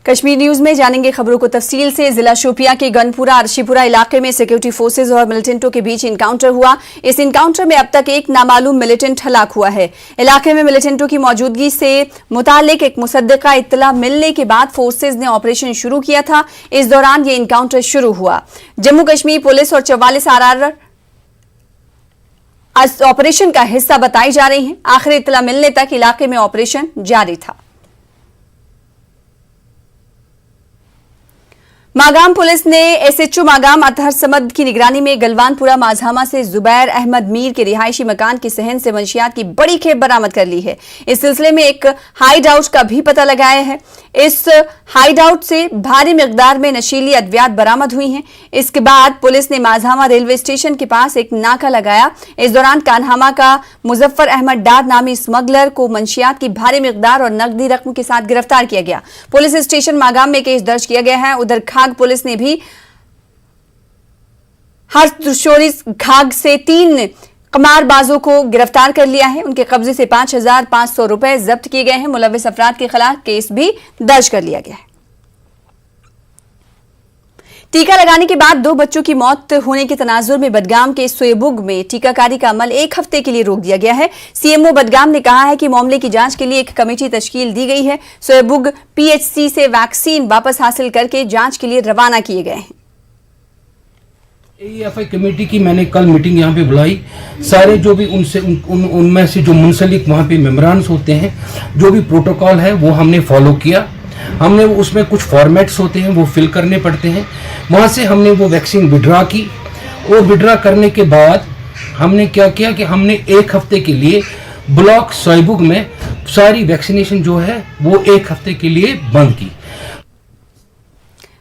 Kashmir news में जानेंगे खबरों को तफसील से। जिला शोपियां के गनपुरा अर्शीपुरा इलाके में सिक्योरिटी फोर्सेज और मिलिटेंटों के बीच इनकाउंटर हुआ। इस इनकाउंटर में अब तक एक नामालूम मिलिटेंट हलाक हुआ है। इलाके में मिलिटेंटों की मौजूदगी से मुतालिक एक मुसद्दका इत्तला मिलने के बाद फोर्सेज ने ऑपरेशन शुरू किया था। इस दौरान ये इनकाउंटर शुरू हुआ। जम्मू कश्मीर पुलिस और 44 RR ऑपरेशन का हिस्सा बताई जा रही हैं। आखिरी इत्तला मिलने तक इलाके में ऑपरेशन जारी था। मागाम पुलिस ने SHO मागाम अतहर समद की निगरानी में गलवानपुरा माझामा से जुबैर अहमद मीर के रिहायशी मकान के सहन से मंशियात की बड़ी खेप बरामद कर ली है। इस सिलसिले में एक हाइड आउट का भी पता लगाया है। इस हाइड आउट से भारी मिकदार में नशीली अद्वियात बरामद हुई हैं। इसके बाद पुलिस ने माझामा रेलवे स्टेशन के पास एक नाका लगाया। इस दौरान कानहामा का मुजफ्फर अहमद डार नामी स्मगलर को मंशियात की भारी मिकदार और नकदी रकम के साथ गिरफ्तार किया गया। पुलिस स्टेशन मागाम में केस दर्ज किया गया है। उधर खाग पुलिस ने भी हरशोरी घाग से 3 कमारबाजों को गिरफ्तार कर लिया है। उनके कब्जे से 5,500 रुपए जब्त किए गए हैं। मुलविस अफराद के खिलाफ केस भी दर्ज कर लिया गया है। टीका लगाने के बाद 2 बच्चों की मौत होने के तनाजुर में बडगाम के सोएबुग में टीकाकारी का अमल 1 हफ्ते के लिए रोक दिया गया है। CMO बडगाम ने कहा है कि मामले की जांच के लिए एक कमेटी तश्कील दी गई है। सोएबुग PHC से वैक्सीन वापस हासिल करके जांच के लिए रवाना किए गए हैं। AEFI कमेटी की मैंने कल मीटिंग यहाँ पे बुलाई। सारे जो भी उनसे उनमें से जो मुंसलिक वहाँ पे मेम्बरान्स होते हैं, जो भी प्रोटोकॉल है वो हमने फॉलो किया। हमने उसमें कुछ फॉर्मेट्स होते हैं वो फिल करने पड़ते हैं। वहाँ से हमने वो वैक्सीन विड्रा की और विड्रा करने के बाद हमने क्या किया कि हमने 1 हफ्ते के लिए ब्लॉक सोएबुग में सारी वैक्सीनेशन जो है वो 1 हफ्ते के लिए बंद की।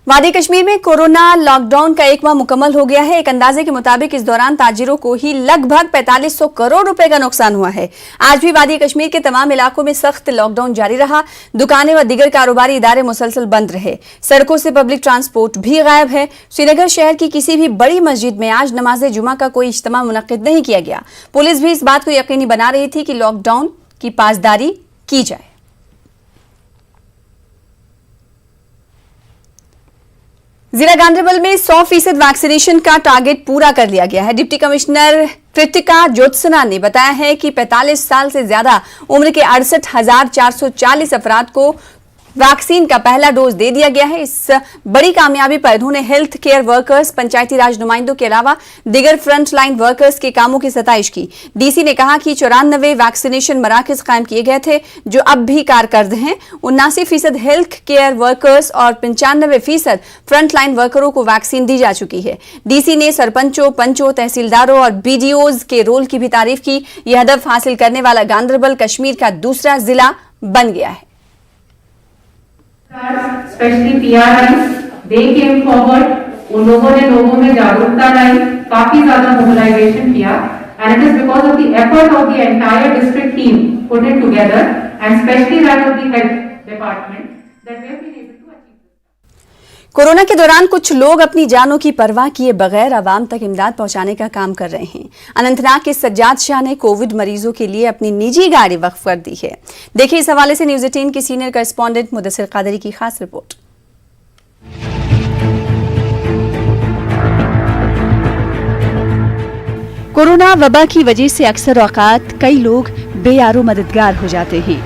वादी कश्मीर में कोरोना लॉकडाउन का 1 माह मुकम्मल हो गया है। एक अंदाजे के मुताबिक इस दौरान ताजिरों को ही लगभग 4500 करोड़ रुपए का नुकसान हुआ है। आज भी वादी कश्मीर के तमाम इलाकों में सख्त लॉकडाउन जारी रहा। दुकानें व दीगर कारोबारी इदारे मुसलसल बंद रहे। सड़कों से पब्लिक ट्रांसपोर्ट भी गायब है। श्रीनगर शहर की किसी भी बड़ी मस्जिद में आज नमाज जुमा का कोई इज्तिमा मुनक्किद नहीं किया गया। पुलिस भी इस बात को यकीनी बना रही थी कि लॉकडाउन की पासदारी की जाए। जिला गांधरबल में 100% वैक्सीनेशन का टारगेट पूरा कर लिया गया है। डिप्टी कमिश्नर कृतिका ज्योत्सना ने बताया है कि 45 साल से ज्यादा उम्र के 68,440 अफराद को वैक्सीन का पहला डोज दे दिया गया है। इस बड़ी कामयाबी पर उन्होंने हेल्थ केयर वर्कर्स, पंचायती राज नुमाइंदों के अलावा दिगर फ्रंट लाइन वर्कर्स के कामों की सताइश की। DC ने कहा कि 94 वैक्सीनेशन मराकज कायम किए गए थे जो अब भी कारकर्द हैं। 79% हेल्थ केयर वर्कर्स और 95% फ्रंट लाइन वर्करों को वैक्सीन दी जा चुकी है। DC ने सरपंचों, पंचों, तहसीलदारों और BDOs के रोल की भी तारीफ की। यह हदफ हासिल करने वाला गांधरबल कश्मीर का दूसरा जिला बन गया है। Specially PRIs, they came forward, उन लोगों ने लोगों में जागरूकता लाई, काफी ज्यादा मोबिलाइजेशन किया, and it is because of the effort of the entire district team put it together and especially that of the health department that we have been able to achieve. Corona के दौरान कुछ लोग अपनी जानों की परवाह किए बगैर आवाम तक इमदाद पहुंचाने का काम कर रहे हैं। अनंतनाग के सज्जाद शाह ने कोविड मरीजों के लिए अपनी निजी गाड़ी वक्फ कर दी है। देखिए इस हवाले से न्यूज़ 18 की सीनियर करेस्पॉन्डेंट मुदस्सिर कादरी की खास रिपोर्ट। कोरोना वबा की वजह से अक्सर औकात कई लोग बेयारो मददगार हो जाते हैं।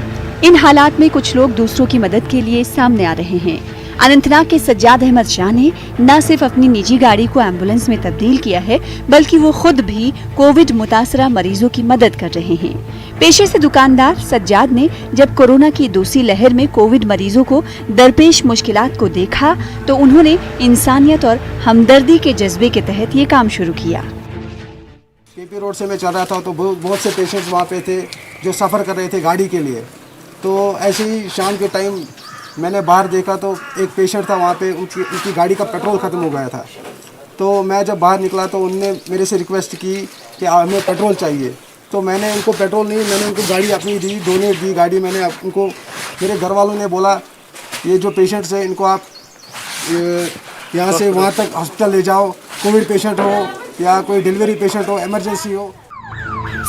इन हालात में कुछ लोग दूसरों की मदद के लिए सामने आ रहे हैं। अनंतनाग के सज्जाद अहमद शाह ने न सिर्फ अपनी निजी गाड़ी को एम्बुलेंस में तब्दील किया है बल्कि वो खुद भी कोविड मुतासरा मरीजों की मदद कर रहे हैं। पेशे से दुकानदार सज्जाद ने जब कोरोना की दूसरी लहर में कोविड मरीजों को दरपेश मुश्किलात को देखा तो उन्होंने इंसानियत और हमदर्दी के जज्बे के तहत ये काम शुरू किया। KP रोड से मैं चल रहा था तो बहुत से पेशेंट्स वहाँ पे थे जो सफ़र कर रहे थे गाड़ी के लिए। तो ऐसे ही शाम के टाइम मैंने बाहर देखा तो एक पेशेंट था वहाँ पे, उनकी गाड़ी का पेट्रोल ख़त्म हो गया था। तो मैं जब बाहर निकला तो उनने मेरे से रिक्वेस्ट की कि हमें पेट्रोल चाहिए। तो मैंने उनको पेट्रोल नहीं, मैंने उनको गाड़ी अपनी दी, डोनेट दी गाड़ी मैंने उनको। मेरे घर वालों ने बोला ये जो पेशेंट्स हैं इनको आप यहाँ से वहाँ तक हॉस्पिटल ले जाओ, कोविड पेशेंट हो या कोई डिलीवरी पेशेंट हो, इमरजेंसी हो।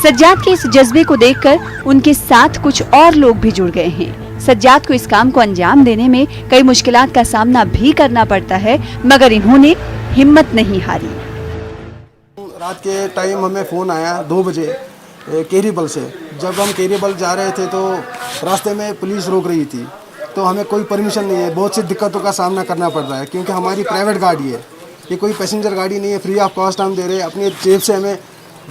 सज्जाद के इस जज्बे को देखकर उनके साथ कुछ और लोग भी जुड़ गए हैं। सज्जाद को इस काम को अंजाम देने में कई मुश्किलात का सामना भी करना पड़ता है, मगर इन्होंने हिम्मत नहीं हारी। रात के टाइम हमें फ़ोन आया 2 बजे केरीबल से। जब हम केरीबल जा रहे थे तो रास्ते में पुलिस रोक रही थी, तो हमें कोई परमिशन नहीं है। बहुत सी दिक्कतों का सामना करना पड़ रहा है क्योंकि हमारी प्राइवेट गाड़ी है, ये कोई पैसेंजर गाड़ी नहीं है। फ्री ऑफ कॉस्ट हम दे रहे हैं, अपनी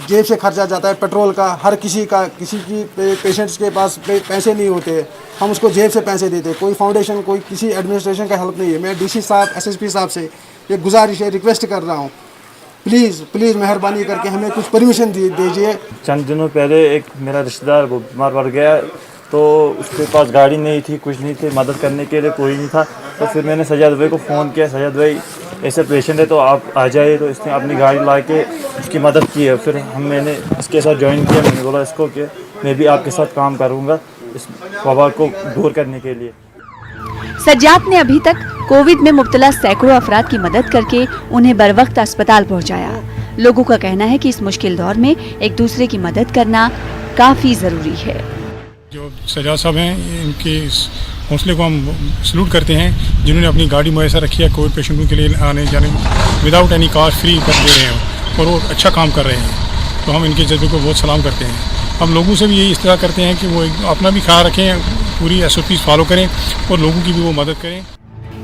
जेब से खर्चा जाता है पेट्रोल का। हर किसी की पेशेंट्स के पास पैसे नहीं होते, हम उसको जेब से पैसे देते हैं। कोई फाउंडेशन, कोई किसी एडमिनिस्ट्रेशन का हेल्प नहीं है। मैं डीसी साहब, एसएसपी साहब से ये गुजारिश है, रिक्वेस्ट कर रहा हूँ, प्लीज़ मेहरबानी करके हमें कुछ परमिशन दीजिए। चंद दिनों पहले एक मेरा रिश्तेदार वो बीमार पड़ गया, तो उसके पास गाड़ी नहीं थी, कुछ नहीं थे, मदद करने के लिए कोई नहीं था। तो फिर मैंने सज्जाद भाई को फ़ोन किया, सज्जाद भाई ऐसे पेशेंट है तो आप आ जाइए। तो इसने अपनी गाड़ी ला के उसकी मदद की है। फिर मैंने इसके साथ ज्वाइन किया। मैंने बोला इसको कि मैं भी आपके साथ काम करूँगा इस वबा को दूर करने के लिए। सज्जाद ने अभी तक कोविड में मुब्तला सैकड़ों अफराद की मदद करके उन्हें बरवक्त अस्पताल पहुंचाया। लोगों का कहना है कि इस मुश्किल दौर में एक दूसरे की मदद करना काफी जरूरी है। जो सज्जाद साहब हैं, इनके हौसले को हम सलूट करते हैं, जिन्होंने अपनी गाड़ी मुयसर रखी है कोविड पेशेंटों के लिए आने जाने विदाउट एनी कॉस्ट फ्री कर दे रहे हैं और वो अच्छा काम कर रहे हैं। तो हम इनके जज्बे को बहुत सलाम करते हैं। हम लोगों से भी यही इस्तदा करते हैं कि वो अपना भी ख्याल रखें, पूरी SOPs फॉलो करें और लोगों की भी वो मदद करें।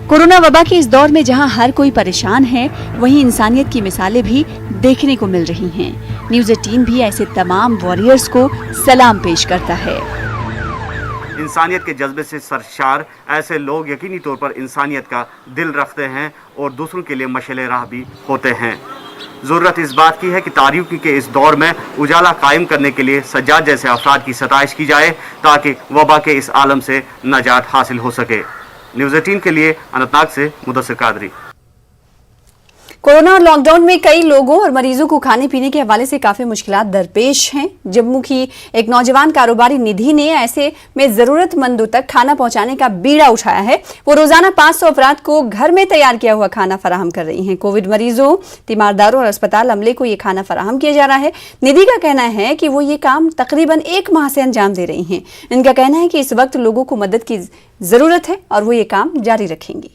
कोरोना वबा के इस दौर में जहां हर कोई परेशान है, वहीं इंसानियत की मिसालें भी देखने को मिल रही हैं। न्यूज़ 18 भी ऐसे तमाम वॉरियर्स को सलाम पेश करता है। इंसानियत के जज्बे से सरशार ऐसे लोग यकीनी तौर पर इंसानियत का दिल रखते हैं और दूसरों के लिए मशाल राह भी होते हैं। ज़रूरत इस बात की है कि तारीकी के इस दौर में उजाला कायम करने के लिए सज्जाद जैसे अफराद की सताइश की जाए ताकि वबा के इस आलम से नजात हासिल हो सके। न्यूज़ 18 के लिए अनंतनाग से मुदस्सिर कादरी। कोरोना और लॉकडाउन में कई लोगों और मरीजों को खाने पीने के हवाले से काफी मुश्किलात दरपेश हैं। जम्मू की एक नौजवान कारोबारी निधि ने ऐसे में जरूरतमंदों तक खाना पहुंचाने का बीड़ा उठाया है। वो रोजाना 500 अफराद को घर में तैयार किया हुआ खाना फराहम कर रही हैं। कोविड मरीजों, तीमारदारों और अस्पताल अमले को ये खाना फराहम किया जा रहा है। निधि का कहना है कि वो ये काम तकरीबन 1 माह से अंजाम दे रही हैं। इनका कहना है कि इस वक्त लोगों को मदद की जरूरत है और वो ये काम जारी रखेंगी।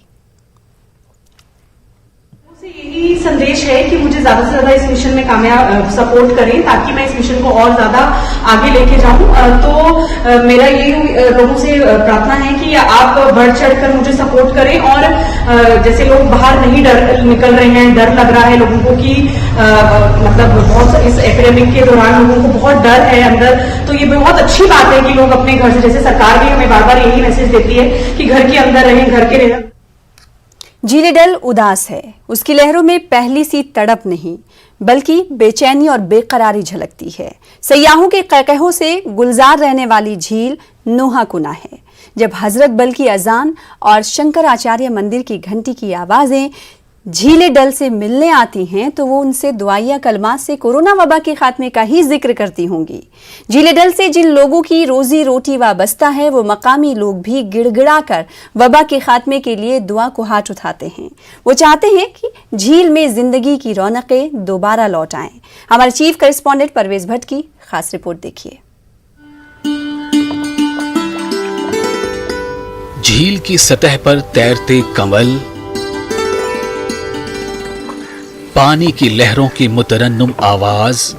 यही संदेश है कि मुझे ज्यादा से ज्यादा इस मिशन में कामयाब सपोर्ट करें ताकि मैं इस मिशन को और ज्यादा आगे लेके जाऊं। तो मेरा यही लोगों से प्रार्थना है कि आप बढ़ चढ़कर मुझे सपोर्ट करें। और जैसे लोग बाहर नहीं निकल रहे हैं, डर लग रहा है लोगों को कि मतलब बहुत इस एपिडेमिक के दौरान लोगों को बहुत डर है अंदर, तो ये बहुत अच्छी बात है कि लोग अपने घर से, जैसे सरकार भी हमें बार बार यही मैसेज देती है कि घर के अंदर रहें, घर के रहें। झीले डल उदास है, उसकी लहरों में पहली सी तड़प नहीं बल्कि बेचैनी और बेकरारी झलकती है। सयाहों के कहकहों से गुलजार रहने वाली झील नोहा कुना है। जब हजरत बल की अजान और शंकराचार्य मंदिर की घंटी की आवाजें झीले डल से मिलने आती हैं तो वो उनसे दुआया कलमात से कोरोना वबा के खात्मे का ही जिक्र करती होंगी। झीले डल से जिन लोगों की रोजी रोटी वाबस्ता है, वो मकामी लोग भी गिड़गिड़ाकर वबा के खात्मे के लिए दुआ को हाथ उठाते हैं। वो चाहते हैं कि झील में जिंदगी की रौनकें दोबारा लौट आएं। हमारे चीफ करेस्पॉन्डेंट परवेज भट्ट की खास रिपोर्ट देखिए। झील की सतह पर तैरते कमल, पानी की लहरों की मुतरन्नुम आवाज,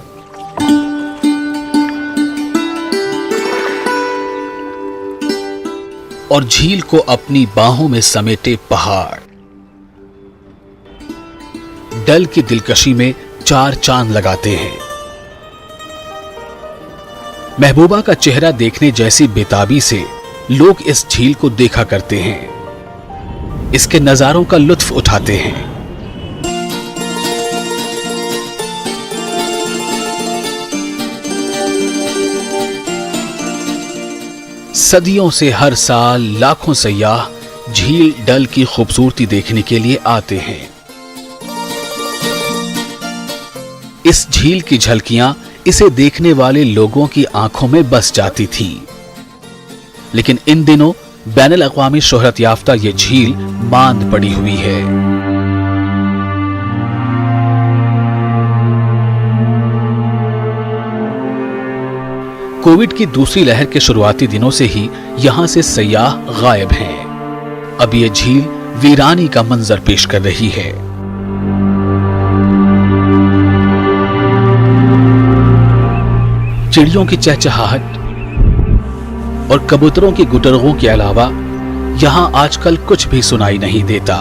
और झील को अपनी बाहों में समेटे पहाड़। डल की दिलकशी में 4 चांद लगाते हैं। महबूबा का चेहरा देखने जैसी बेताबी से लोग इस झील को देखा करते हैं, इसके नजारों का लुत्फ उठाते हैं। सदियों से हर साल लाखों सयाह झील डल की खूबसूरती देखने के लिए आते हैं। इस झील की झलकियां इसे देखने वाले लोगों की आंखों में बस जाती थी। लेकिन इन दिनों बैनुल अक़वामी शोहरत याफ्ता ये झील मांद पड़ी हुई है। कोविड की दूसरी लहर के शुरुआती दिनों से ही यहां से सयाह गायब हैं। अब ये झील वीरानी का मंजर पेश कर रही है। चिड़ियों की चहचहाहट और कबूतरों की गुटरगों के अलावा यहां आजकल कुछ भी सुनाई नहीं देता।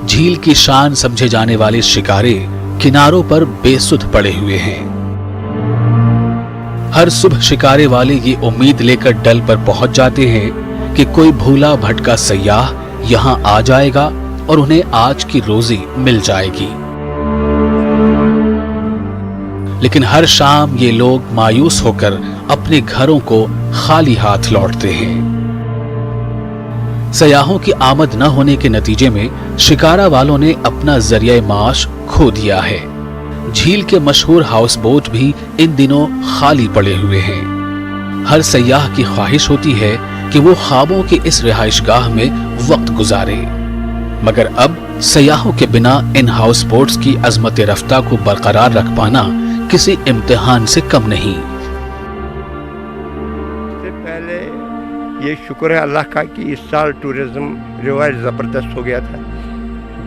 झील की शान समझे जाने वाले शिकारे किनारों पर बेसुध पड़े हुए हैं। हर सुबह शिकारे वाले ये उम्मीद लेकर डल पर पहुंच जाते हैं कि कोई भूला भटका सयाह यहां आ जाएगा और उन्हें आज की रोजी मिल जाएगी। लेकिन हर शाम ये लोग मायूस होकर अपने घरों को खाली हाथ लौटते हैं। सयाहों की आमद न होने के नतीजे में शिकारा वालों ने अपना जरिया माश खो दिया है। झील के मशहूर हाउस बोट भी इन दिनों खाली पड़े हुए हैं। हर सयाह की ख्वाहिश होती है कि वो ख्वाबों की इस रिहाइशगाह में वक्त गुजारे, मगर अब सयाहों के बिना इन हाउस बोट्स की अजमत रफ्ता को बरकरार रख पाना किसी इम्तिहान से कम नहीं। पहले ये शुक्र है अल्लाह का कि इस साल टूरिज्म रिवाइव ज़बरदस्त हो गया था।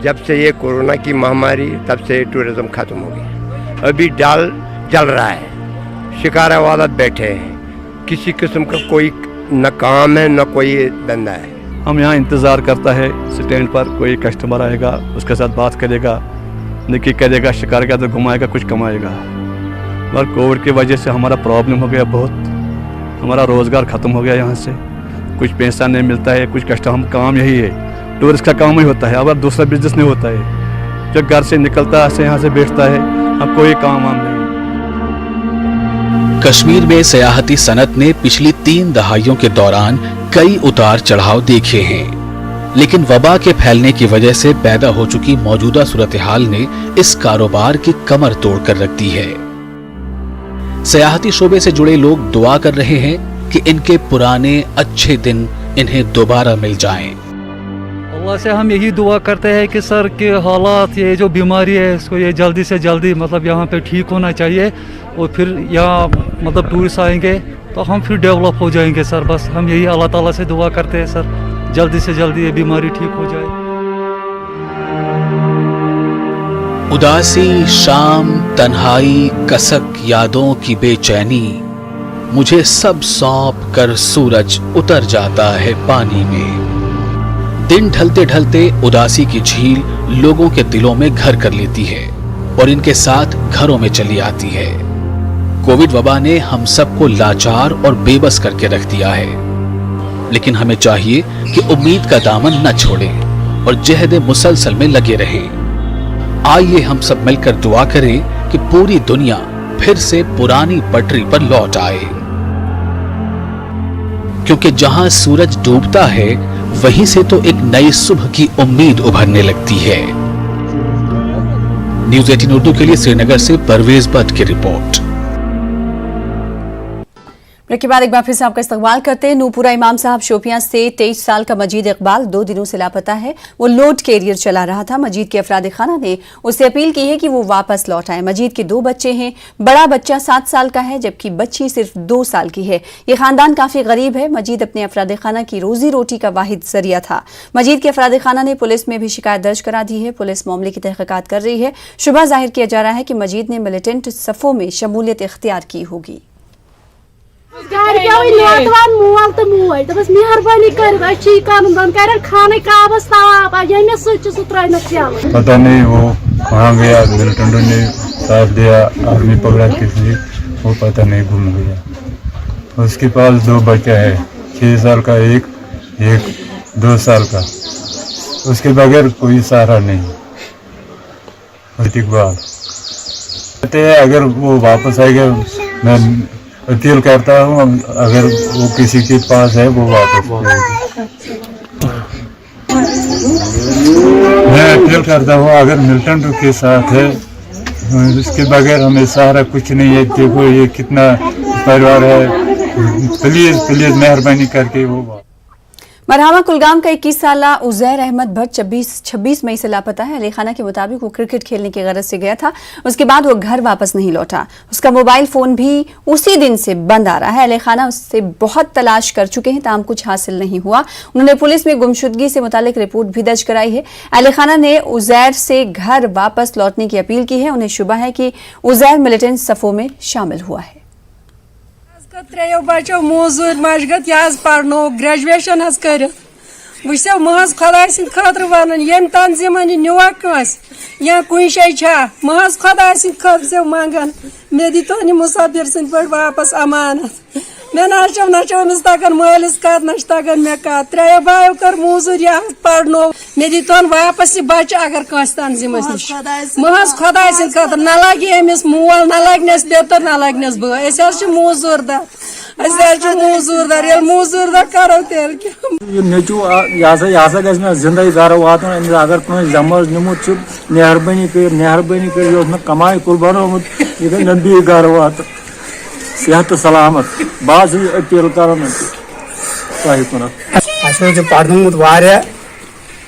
जब से ये कोरोना की महामारी तब से टूरिज्म ख़त्म हो गया। अभी डाल जल रहा है, शिकारा वाला बैठे हैं, किसी किस्म का कोई न काम है न कोई धंधा है। हम यहाँ इंतज़ार करता है स्टैंड पर कोई कस्टमर आएगा, उसके साथ बात करेगा, निकी करेगा, शिकार का तो घुमाएगा, कुछ कमाएगा। पर कोविड की वजह से हमारा प्रॉब्लम हो गया बहुत, हमारा रोज़गार ख़त्म हो गया। यहाँ से कुछ पैसा नहीं मिलता है, कुछ कष्ट। हम काम यही है, टूरिस्ट का काम ही होता है, अब दूसरा बिजनेस नहीं होता है। जो घर से निकलता है यहाँ से बैठता है, अब कोई काम वाम नहीं। कश्मीर में सयाहती सनत ने पिछली 3 दहाइयों के दौरान कई उतार चढ़ाव देखे हैं, लेकिन वबा के फैलने की वजह से पैदा हो चुकी मौजूदा सूरत हाल ने इस कारोबार की कमर तोड़ कर रख दी है। सयाहती शोबे से जुड़े लोग दुआ कर रहे हैं कि इनके पुराने अच्छे दिन इन्हें दोबारा मिल जाएं। अल्लाह से हम यही दुआ करते हैं कि सर के हालात, ये जो बीमारी है इसको ये जल्दी से जल्दी मतलब यहाँ पे ठीक होना चाहिए, और फिर यहाँ मतलब टूरिस्ट आएंगे तो हम फिर डेवलप हो जाएंगे सर। बस हम यही अल्लाह ताला से दुआ करते हैं सर, जल्दी से जल्दी ये बीमारी ठीक हो जाए। उदासी, शाम, तन्हाई, कसक, यादों की बेचैनी, मुझे सब सौंप कर सूरज उतर जाता है पानी में। दिन ढलते ढलते उदासी की झील लोगों के दिलों में घर कर लेती है और इनके साथ घरों में चली आती है। कोविड वबा ने हम सबको लाचार और बेबस करके रख दिया है, लेकिन हमें चाहिए कि उम्मीद का दामन न छोड़ें और जहद मुसलसल में लगे रहें। आइए हम सब मिलकर दुआ करें कि पूरी दुनिया फिर से पुरानी पटरी पर लौट आए, क्योंकि जहां सूरज डूबता है वहीं से तो एक नई सुबह की उम्मीद उभरने लगती है। न्यूज़ 18 उर्दू के लिए श्रीनगर से परवेज भट्ट की रिपोर्ट। ब्रेक के बाद एक बार फिर से आपका इस्तकबाल करते हैं। नूपुरा इमाम साहब शोपियां से 23 साल का मजीद इकबाल 2 दिनों से लापता है। वो लोड कैरियर चला रहा था। मजीद के अफराद खाना ने उससे अपील की है कि वो वापस लौट आए। मजीद के 2 बच्चे हैं, बड़ा बच्चा 7 साल का है जबकि बच्ची सिर्फ 2 साल की है। ये खानदान काफी गरीब है। मजीद अपने अफराद खाना की रोजी रोटी का वाहिद जरिया था। मजीद के अफराद खाना ने पुलिस में भी शिकायत दर्ज करा दी है। पुलिस मामले की तहकीकात कर रही है। शुबह जाहिर किया जा रहा है कि मजीद ने मिलिटेंट सफ़ों में शमूलियत इख्तियार की होगी। पता नहीं वो कहाँ गया, मिलिटेंटों ने साथ दिया, आर्मी पकड़ा किसी, वो पता नहीं, घूम गया। उसके पास 2 बच्चे हैं, 6 साल का एक 2 साल का। उसके बगैर कोई सहारा नहीं। इकबाल कहते हैं अगर वो वापस आएगा, मैं अपील करता हूँ अगर वो किसी के पास है वो वापस मैं अपील करता हूँ अगर मिलिटेंट के साथ है, उसके बगैर हमें सहारा कुछ नहीं है। देखो ये कितना परिवार है, प्लीज प्लीज मेहरबानी करके वो। मरहामा कुलगाम का 21 साला उजैर अहमद भट्ट 26 मई से लापता है। अली खाना के मुताबिक वो क्रिकेट खेलने की गरज से गया था, उसके बाद वो घर वापस नहीं लौटा। उसका मोबाइल फोन भी उसी दिन से बंद आ रहा है। अली खाना उससे बहुत तलाश कर चुके हैं, ताहम कुछ हासिल नहीं हुआ। उन्होंने पुलिस में गुमशुदगी से मुतालिक रिपोर्ट भी दर्ज कराई है। अली खाना ने उजैर से घर वापस लौटने की अपील की है। उन्हें शुबा है कि उजैर मिलिटेंट सफों में शामिल हुआ है। त्रेयो बचो मोजूर मशगत यह पढ़ो ग्रेजुएशन कर वो महज खुदा सद खतर वन यम तंजीमन नुआ कस या कुछ शे महज खुदा सद खतर मंगान मे दितो मुसाफिर सद पे वापस अमानत मे नमस तगान मालिस कत न तगान मे कत त्रेयो बायो कर मोजूर यह पढ़ो मे दितोन वापस बच अगर कस तंजीम महज खुदा सद खतर न लगे अमिस मोल न लगनस बेतर न लगनस बह मोजूर दर मोजूरदार मोजूरदार करो तेल नचू यह गि जिंदगी गर वात अगर कह जमज निमुत मेहरबानी कर मे कमाई कुल बनोमुत यह गई मे बी गर वात सेहत सलामत बस अपील कर पढ़नमुत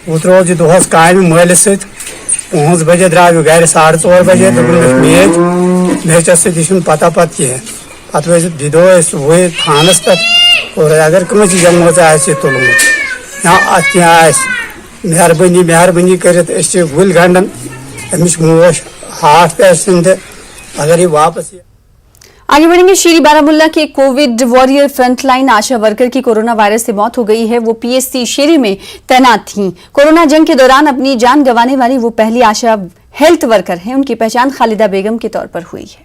वो त्रोस दोहस काम मालिस सत 5 बजे द्राव गर 4:30 बजे मैच मैचस सत पता पत कह पे दिदो वो थानस पे और अगर कह जमो तुलमुत या अत क्या मेहरबानी कर गुल गंडन अमिश मोश हाथ पे अगर ये वापस आगे बढ़ेंगे। शीरी बारामुल्ला के कोविड वॉरियर फ्रंटलाइन आशा वर्कर की कोरोना वायरस से मौत हो गई है। वो पीएससी शीरी में तैनात थीं। कोरोना जंग के दौरान अपनी जान गंवाने वाली वो पहली आशा हेल्थ वर्कर हैं। उनकी पहचान खालिदा बेगम के तौर पर हुई है।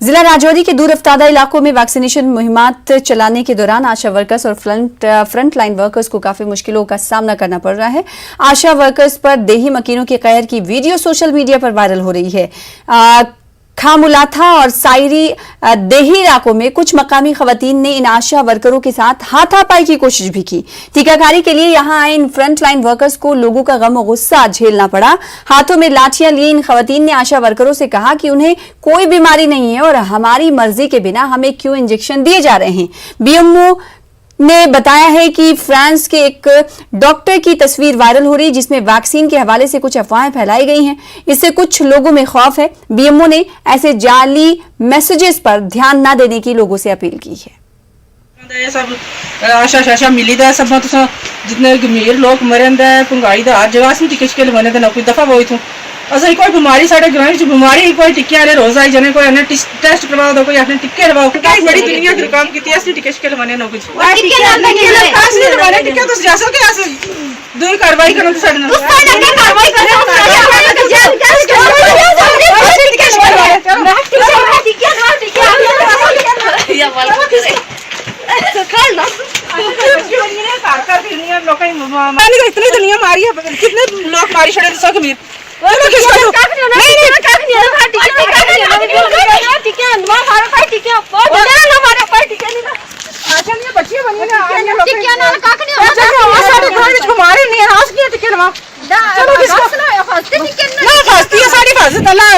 जिला राजौरी के दूर अफ्तादा इलाकों में वैक्सीनेशन मुहिमात चलाने के दौरान आशा वर्कर्स और फ्रंट लाइन वर्कर्स को काफी मुश्किलों का सामना करना पड़ रहा है। आशा वर्कर्स पर देही मकीनों के कहर की वीडियो सोशल मीडिया पर वायरल हो रही है। खामुलाथा और सायरी देही इलाकों में कुछ मकामी खवातीन ने इन आशा वर्करों के साथ हाथापाई की कोशिश भी की। टीकाकारी के लिए यहां आए इन फ्रंट लाइन वर्कर्स को लोगों का गम और गुस्सा झेलना पड़ा। हाथों में लाठियां लिए इन खवातीन ने आशा वर्करों से कहा कि उन्हें कोई बीमारी नहीं है और हमारी मर्जी के बिना हमें क्यों इंजेक्शन दिए जा रहे हैं। बीएमओ ने बताया है कि फ्रांस के एक डॉक्टर की तस्वीर वायरल हो रही है जिसमें वैक्सीन के हवाले से कुछ अफवाहें फैलाई गई हैं। इससे कुछ लोगों में खौफ है। बीएमओ ने ऐसे जाली मैसेजेस पर ध्यान न देने की लोगों से अपील की है। सब आशा मिली दा सब जितने गंभीर लोग मरन दा पंगाई दा हर जगह से टिकट के लिए ना कोई दफा वो थू असं कोई बीमारी साढ़े ग्राम च बीमारी कोई टिक्के वाले रोज आई जाने कोई ने टेस्ट करवाओ दो कोई अपने टिक्के लगाओ बड़ी दुनिया के काम की असली टिकट के लगाने ना कुछ टिक्के खास नहीं लगाने टिक्के तो जैसा के ऐसे दो कार्रवाई करो तो साढ़े ना कार्रवाई इतनी दुनिया मारी है कितने लोग मारी छड़े सौ कमीर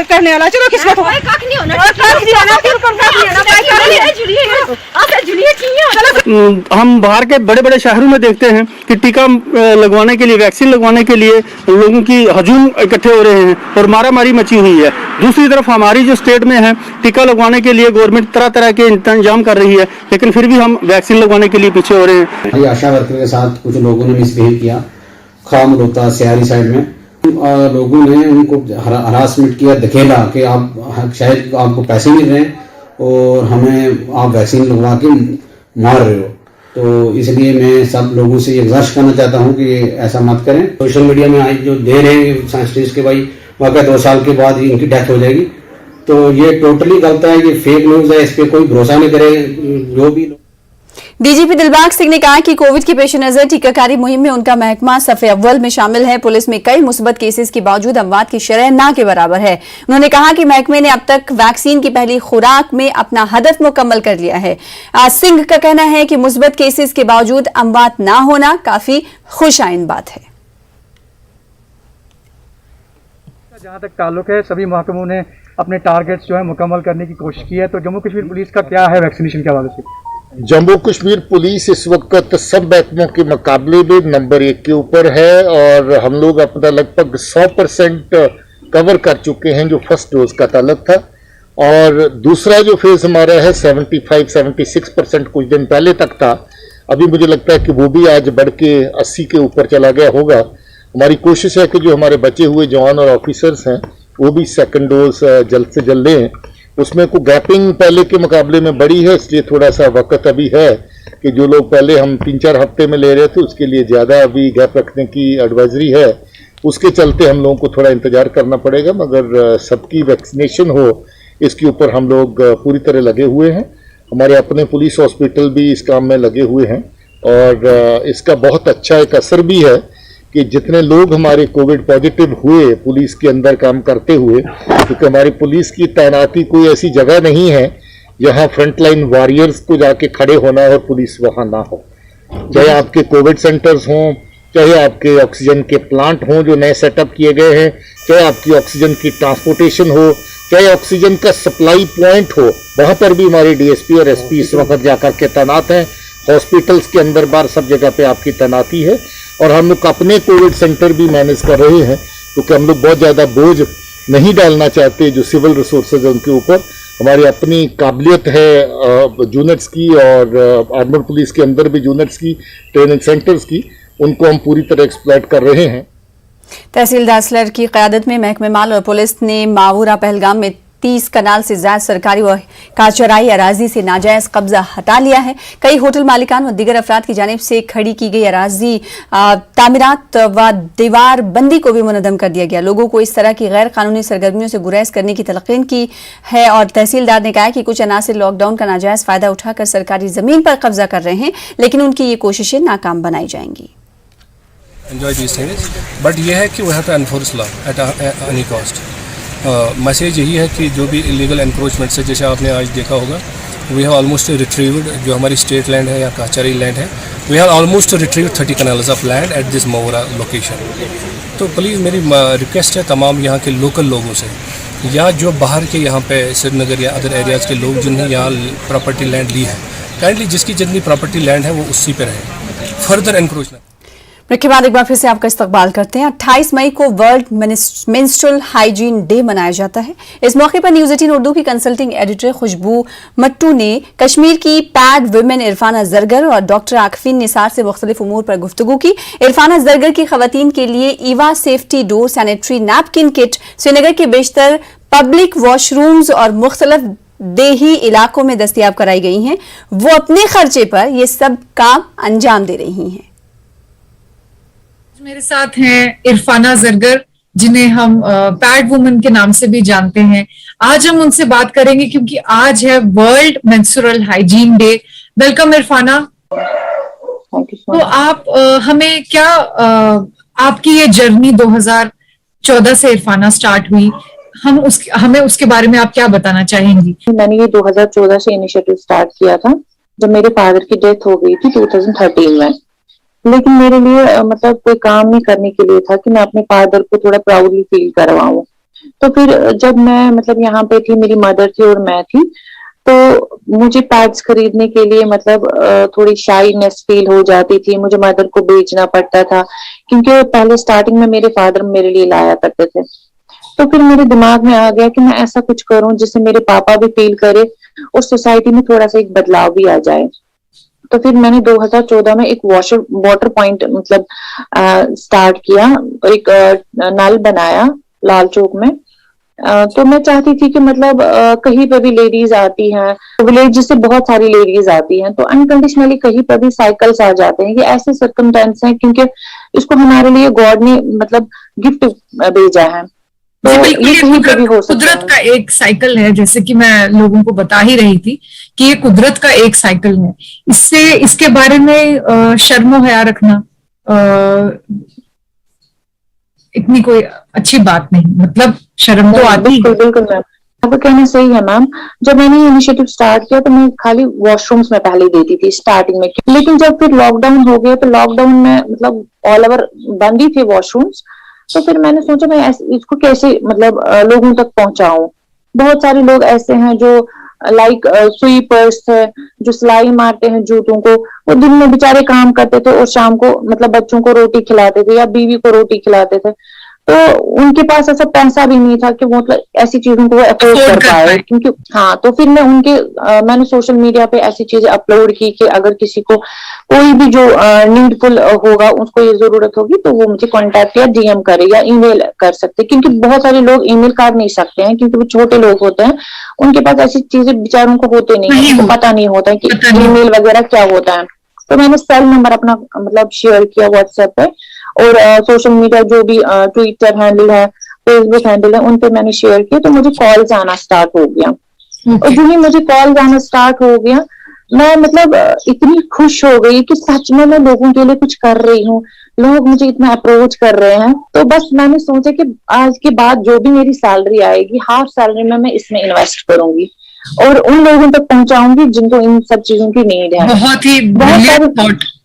करने वाला चलो किसको हम बाहर के बड़े बड़े शहरों में देखते हैं कि टीका लगवाने के लिए वैक्सीन लगवाने के लिए लोगों की हजूम इकट्ठे हो रहे हैं और मारामारी मची हुई है। दूसरी तरफ हमारी जो स्टेट में है टीका लगवाने के लिए गवर्नमेंट तरह तरह के इंतजाम कर रही है, लेकिन फिर भी हम वैक्सीन लगवाने के लिए पीछे हो रहे हैं। आशा वर्कर के साथ कुछ लोगों ने मिसबिहेव किया। खामलोता सियारी साइड में लोगों ने उनको हरासमेंट किया, धकेला कि आप शायद आपको पैसे मिल रहे हैं और हमें आप वैक्सीन लगवा के मार रहे हो। तो इसलिए मैं सब लोगों से ये गुजारिश करना चाहता हूँ कि ऐसा मत करें। सोशल मीडिया में आज जो दे रहे हैं साइंटिस्ट के भाई वाकई 2 साल के बाद इनकी डेथ हो जाएगी, तो ये टोटली गलत है, ये फेक न्यूज है, इस पर कोई भरोसा नहीं करे। जो भी डीजीपी दिलबाग सिंह ने कहा कि कोविड के पेश नजर टीकाकारी मुहिम में उनका महकमा सफ़े अव्वल में शामिल है। पुलिस में कई मुस्बत केसेस के बावजूद अमवात की शरह ना के बराबर है। उन्होंने कहा कि महकमे ने अब तक वैक्सीन की पहली खुराक में अपना हदफ मुकम्मल कर लिया है। सिंह का कहना है कि मुस्बत केसेस के बावजूद अमवात ना होना काफी खुशाइन बात है। जहाँ तक ताल्लुक है सभी महकमों ने अपने टारगेट्स जो है मुकम्मल करने की कोशिश की है। तो जम्मू कश्मीर पुलिस का क्या है वैक्सीनेशन के हवाले से? जम्मू कश्मीर पुलिस इस वक्त सब महकमों के मुकाबले में नंबर 1 के ऊपर है और हम लोग अपना लगभग 100% कवर कर चुके हैं जो फर्स्ट डोज का ताल्लुक था, और दूसरा जो फेज हमारा है 75-76% कुछ दिन पहले तक था। अभी मुझे लगता है कि वो भी आज बढ़ के 80 के ऊपर चला गया होगा। हमारी कोशिश है कि जो हमारे बचे हुए जवान और ऑफिसर्स हैं वो भी सेकंड डोज जल्द से जल्द लें। उसमें कोई गैपिंग पहले के मुकाबले में बड़ी है, इसलिए थोड़ा सा वक्त अभी है कि जो लोग पहले हम 3-4 हफ्ते में ले रहे थे उसके लिए ज़्यादा अभी गैप रखने की एडवाइजरी है। उसके चलते हम लोगों को थोड़ा इंतजार करना पड़ेगा, मगर सबकी वैक्सीनेशन हो इसके ऊपर हम लोग पूरी तरह लगे हुए हैं। हमारे अपने पुलिस हॉस्पिटल भी इस काम में लगे हुए हैं और इसका बहुत अच्छा एक असर भी है कि जितने लोग हमारे कोविड पॉजिटिव हुए पुलिस के अंदर काम करते हुए, क्योंकि हमारी पुलिस की तैनाती कोई ऐसी जगह नहीं है जहां फ्रंटलाइन वॉरियर्स को जाके खड़े होना और पुलिस वहां ना हो। चाहे आपके कोविड सेंटर्स हों, चाहे आपके ऑक्सीजन के प्लांट हों जो नए सेटअप किए गए हैं, चाहे आपकी ऑक्सीजन की ट्रांसपोर्टेशन हो, चाहे ऑक्सीजन का सप्लाई पॉइंट हो, वहां पर भी हमारे डीएसपी और एसपी इस वक्त जाकर के तैनात हैं। हॉस्पिटल्स के अंदर बाहर सब जगह पे आपकी तैनाती है और हम लोग अपने कोविड सेंटर भी मैनेज कर रहे हैं, क्योंकि हम लोग बहुत ज़्यादा बोझ नहीं डालना चाहते जो सिविल रिसोर्सेज है उनके ऊपर। हमारी अपनी काबिलियत है यूनिट्स की और आर्मर पुलिस के अंदर भी यूनिट्स की, ट्रेनिंग सेंटर्स की, उनको हम पूरी तरह एक्सप्लॉइट कर रहे हैं। तहसीलदार असलर की क़यादत में महकमे माल और पुलिस ने मावूरा पहलगाम में 30 कनाल से ज्यादा सरकारी और काचराई अराजी से नाजायज कब्जा हटा लिया है। कई होटल मालिकान व दीगर अफराद की जानिब से खड़ी की गई अराजी तामीरात व दीवार बंदी को भी मुनद्दम कर दिया गया। लोगों को इस तरह की गैर कानूनी सरगर्मियों से गुरेज करने की तलकीन की है और तहसीलदार ने कहा कि कुछ अनासिर लॉकडाउन का नाजायज फायदा उठाकर सरकारी जमीन पर कब्जा कर रहे हैं, लेकिन उनकी ये कोशिशें नाकाम बनाई जाएंगी। enjoy these things, but ये है कि we have to enforce law at any cost। Message यही है कि जो भी इलीगल एनक्रोचमेंट से, जैसे आपने आज देखा होगा, वी हैव ऑलमोस्ट रिट्रीव्ड जो हमारी स्टेट लैंड है या काचारी लैंड है, we have almost retrieved 30 kanals of land at this मावूरा लोकेशन। तो प्लीज़ मेरी रिक्वेस्ट है तमाम यहाँ के लोकल लोगों से या जो बाहर के यहाँ पे श्रीनगर या अदर एरियाज़ के लोग जिन्हें यहाँ प्रॉपर्टी लैंड ली है, काइंडली जिसकी जितनी प्रॉपर्टी लैंड है वो उसी पर रहे, फर्दर एनक्रोचमेंट। ब्रेक के बाद एक बार फिर से आपका इस्तकबाल करते हैं। 28 मई को वर्ल्ड मेंस्ट्रुअल हाइजीन डे मनाया जाता है। इस मौके पर न्यूज़ 18 उर्दू की कंसल्टिंग एडिटर खुशबू मट्टू ने कश्मीर की पैड वुमेन इरफाना जरगर और डॉक्टर आकफीन निसार से मुख्तलिफ उमूर पर गुफ्तगू की। इरफाना जरगर की खवातीन के लिए Eva safety door sanitary napkin kit Srinagar के बेशतर पब्लिक वॉशरूम्स और मुख्तलिफ देही इलाकों में दस्तियाब कराई गई हैं। वो अपने खर्चे पर ये सब काम अंजाम दे रही हैं। मेरे साथ हैं इरफाना जरगर, जिन्हें हम पैड वुमन के नाम से भी जानते हैं। आज हम उनसे बात करेंगे क्योंकि आज है world menstrual hygiene day. Welcome Irfana. तो आप हमें क्या आपकी ये जर्नी 2014 से इरफाना स्टार्ट हुई, हमें उसके बारे में आप क्या बताना चाहेंगी? मैंने ये 2014 से इनिशिएटिव स्टार्ट किया था जब मेरे फादर की डेथ हो गई थी 2013 में। लेकिन मेरे लिए मतलब कोई काम नहीं करने के लिए था कि मैं अपने फादर को थोड़ा प्राउडली फील करवाऊं। तो फिर जब मैं मतलब यहाँ पे थी, मेरी मदर थी और मैं थी, तो मुझे पैड्स खरीदने के लिए मतलब थोड़ी शाइनेस फील हो जाती थी। मुझे मदर को बेचना पड़ता था क्योंकि पहले स्टार्टिंग में मेरे फादर मेरे लिए लाया करते थे। तो फिर मेरे दिमाग में आ गया कि मैं ऐसा कुछ करूं जिससे मेरे पापा भी फील करे और सोसाइटी में थोड़ा सा एक बदलाव भी आ जाए। तो फिर मैंने 2014 में एक वाटर पॉइंट मतलब स्टार्ट किया, एक नल बनाया लाल चौक में। तो मैं चाहती थी कि मतलब कहीं पर भी लेडीज आती हैं, विलेज से बहुत सारी लेडीज आती हैं, तो अनकंडीशनली कहीं पर भी साइकिल्स आ जाते हैं। ये ऐसे सर्कमस्टेंस हैं क्योंकि इसको हमारे लिए गॉड ने मतलब गिफ्ट भेजा है। तो ये कुदरत का एक साइकिल है, जैसे कि मैं लोगों को बता ही रही थी कि ये कुदरत का एक साइकिल है। इसके बारे में शर्मो हया रखना इतनी कोई अच्छी बात नहीं, मतलब शर्म तो आती। बिल्कुल मैम, आपका कहना सही है मैम। जब मैंने ये इनिशिएटिव स्टार्ट किया तो मैं खाली वॉशरूम्स में पहले देती थी स्टार्टिंग में, लेकिन जब फिर लॉकडाउन हो गया तो लॉकडाउन में मतलब ऑल ओवर बंद ही थे वॉशरूम्स। तो फिर मैंने सोचा मैं इसको कैसे मतलब लोगों तक पहुंचाऊं। बहुत सारे लोग ऐसे हैं जो लाइक स्वीपर्स है जो सिलाई मारते हैं जूतों को, वो दिन में बेचारे काम करते थे और शाम को मतलब बच्चों को रोटी खिलाते थे या बीवी को रोटी खिलाते थे, तो उनके पास ऐसा पैसा भी नहीं था कि वो मतलब ऐसी चीजों को वो अफोर्ड कर पाए, क्योंकि हाँ, तो फिर मैंने सोशल मीडिया पे ऐसी चीजें अपलोड की कि अगर किसी को कोई भी जो नीडफुल होगा, उसको ये जरूरत होगी तो वो मुझे कांटेक्ट या डीएम करे या ईमेल कर सकते, क्योंकि बहुत सारे लोग ईमेल कर नहीं सकते हैं क्योंकि वो छोटे लोग होते हैं, उनके पास ऐसी चीजें बेचारों को होते नहीं है, उनको पता नहीं होता है कि ईमेल वगैरह क्या होता है। तो मैंने सेल नंबर अपना मतलब शेयर किया व्हाट्सएप पे, और सोशल मीडिया जो भी ट्विटर हैंडल है, फेसबुक हैंडल है, उन पे मैंने शेयर किया, तो मुझे कॉल्स आना स्टार्ट हो गया। और जो ही मुझे कॉल्स आना स्टार्ट हो गया, मैं मतलब इतनी खुश हो गई कि सच में मैं लोगों के लिए कुछ कर रही हूँ, लोग मुझे इतना अप्रोच कर रहे हैं। तो बस मैंने सोचा कि आज के बाद जो भी मेरी सैलरी आएगी, हाफ सैलरी में मैं इसमें इन्वेस्ट करूंगी और उन लोगों तक पहुंचाऊंगी जिनको इन सब चीजों की नीड है।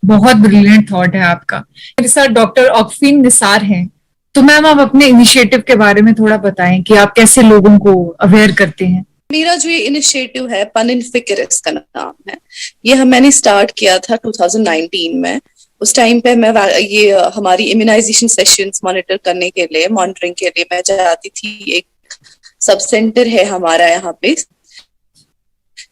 बहुत ब्रिलियंट थॉट है आपका। मेरे साथ डॉक्टर ऑक्फीन निसार हैं, तो मैम आप अपने इनिशिएटिव के बारे में थोड़ा बताएं कि आप कैसे लोगों को अवेयर करते हैं। मेरा जो ये इनिशिएटिव है, पन इन फिक्र इसका नाम है, ये मैंने स्टार्ट किया था 2019 में। उस टाइम पे मैं ये हमारी इम्यूनाइजेशन सेशंस मॉनिटर करने के लिए, मॉनिटरिंग के लिए मैं जाती थी। एक सब सेंटर है हमारा यहाँ पे